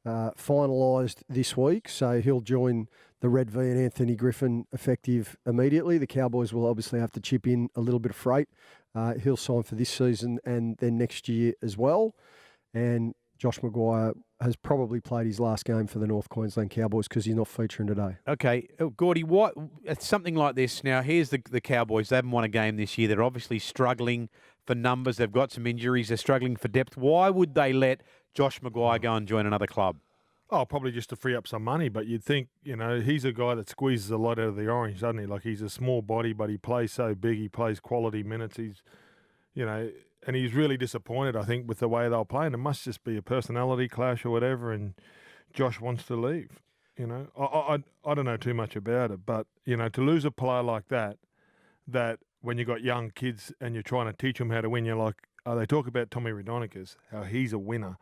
finalised this week. So he'll join the Red V and Anthony Griffin effective immediately. The Cowboys will obviously have to chip in a little bit of freight. He'll sign for this season and then next year as well. And Josh Maguire has probably played his last game for the North Queensland Cowboys, because he's not featuring today. Okay. Gordy, it's something like this. Now, here's the Cowboys. They haven't won a game this year. They're obviously struggling for numbers. They've got some injuries. They're struggling for depth. Why would they let Josh Maguire go and join another club? Oh, probably just to free up some money. But you'd think, he's a guy that squeezes a lot out of the orange, doesn't he? Like, he's a small body, but he plays so big. He plays quality minutes. He's, and he's really disappointed, I think, with the way they're playing. It must just be a personality clash or whatever, and Josh wants to leave. I don't know too much about it, but, to lose a player like that when you've got young kids and you're trying to teach them how to win, you're like, they talk about Tommy Raudonikis, how he's a winner.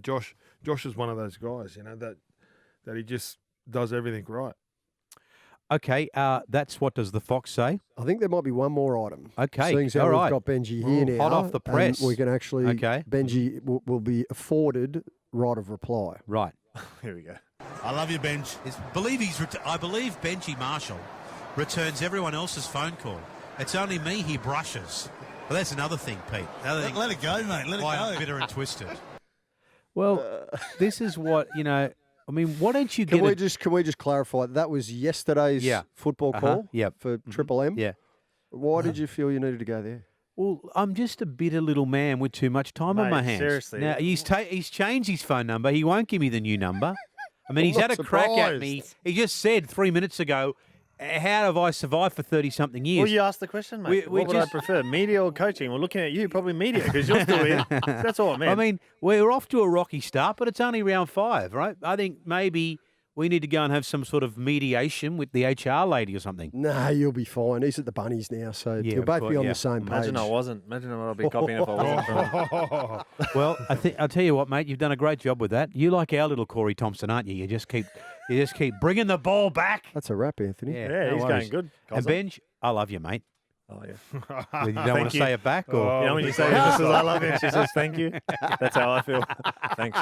Josh is one of those guys, that he just does everything right. Okay, that's what does the Fox say? I think there might be one more item. Okay, seeing as how all right. We've got Benji here now. Hot off the press. We can actually, Benji will be afforded right of reply. Right. Here we go. I love you, Benj. I believe Benji Marshall returns everyone else's phone call. It's only me he brushes. But that's another thing, Pete. Let it go, mate. Let it go. I'm bitter and twisted. Well, this is what, I mean, why don't you get Can we just clarify that was yesterday's football call for Triple M? Yeah. Why did you feel you needed to go there? Well, I'm just a bitter little man with too much time on my hands. Seriously. Now, he's changed his phone number. He won't give me the new number. I mean, I'm he's had not a crack at surprised. me. He just said 3 minutes ago, how have I survived for 30-something years? Well, you asked the question, mate. We what would I prefer, media or coaching? We're looking at you, probably media, because you're still here. That's all, man. I mean, we're off to a rocky start, but it's only round 5, right? I think maybe we need to go and have some sort of mediation with the HR lady or something. Nah, you'll be fine. He's at the Bunnies now, so you'll both be on the same page. Imagine I wasn't. Imagine what I'd be copying if I wasn't. From him. Well, I'll tell you what, mate. You've done a great job with that. You like our little Corey Thompson, aren't you? You just keep bringing the ball back. That's a wrap, Anthony. Yeah, no he's worries. going good. And Benj, I love you, mate. Oh, yeah. You don't want to say it back? Or? You know when you say, this is I love you, and she says, thank you. That's how I feel. Thanks.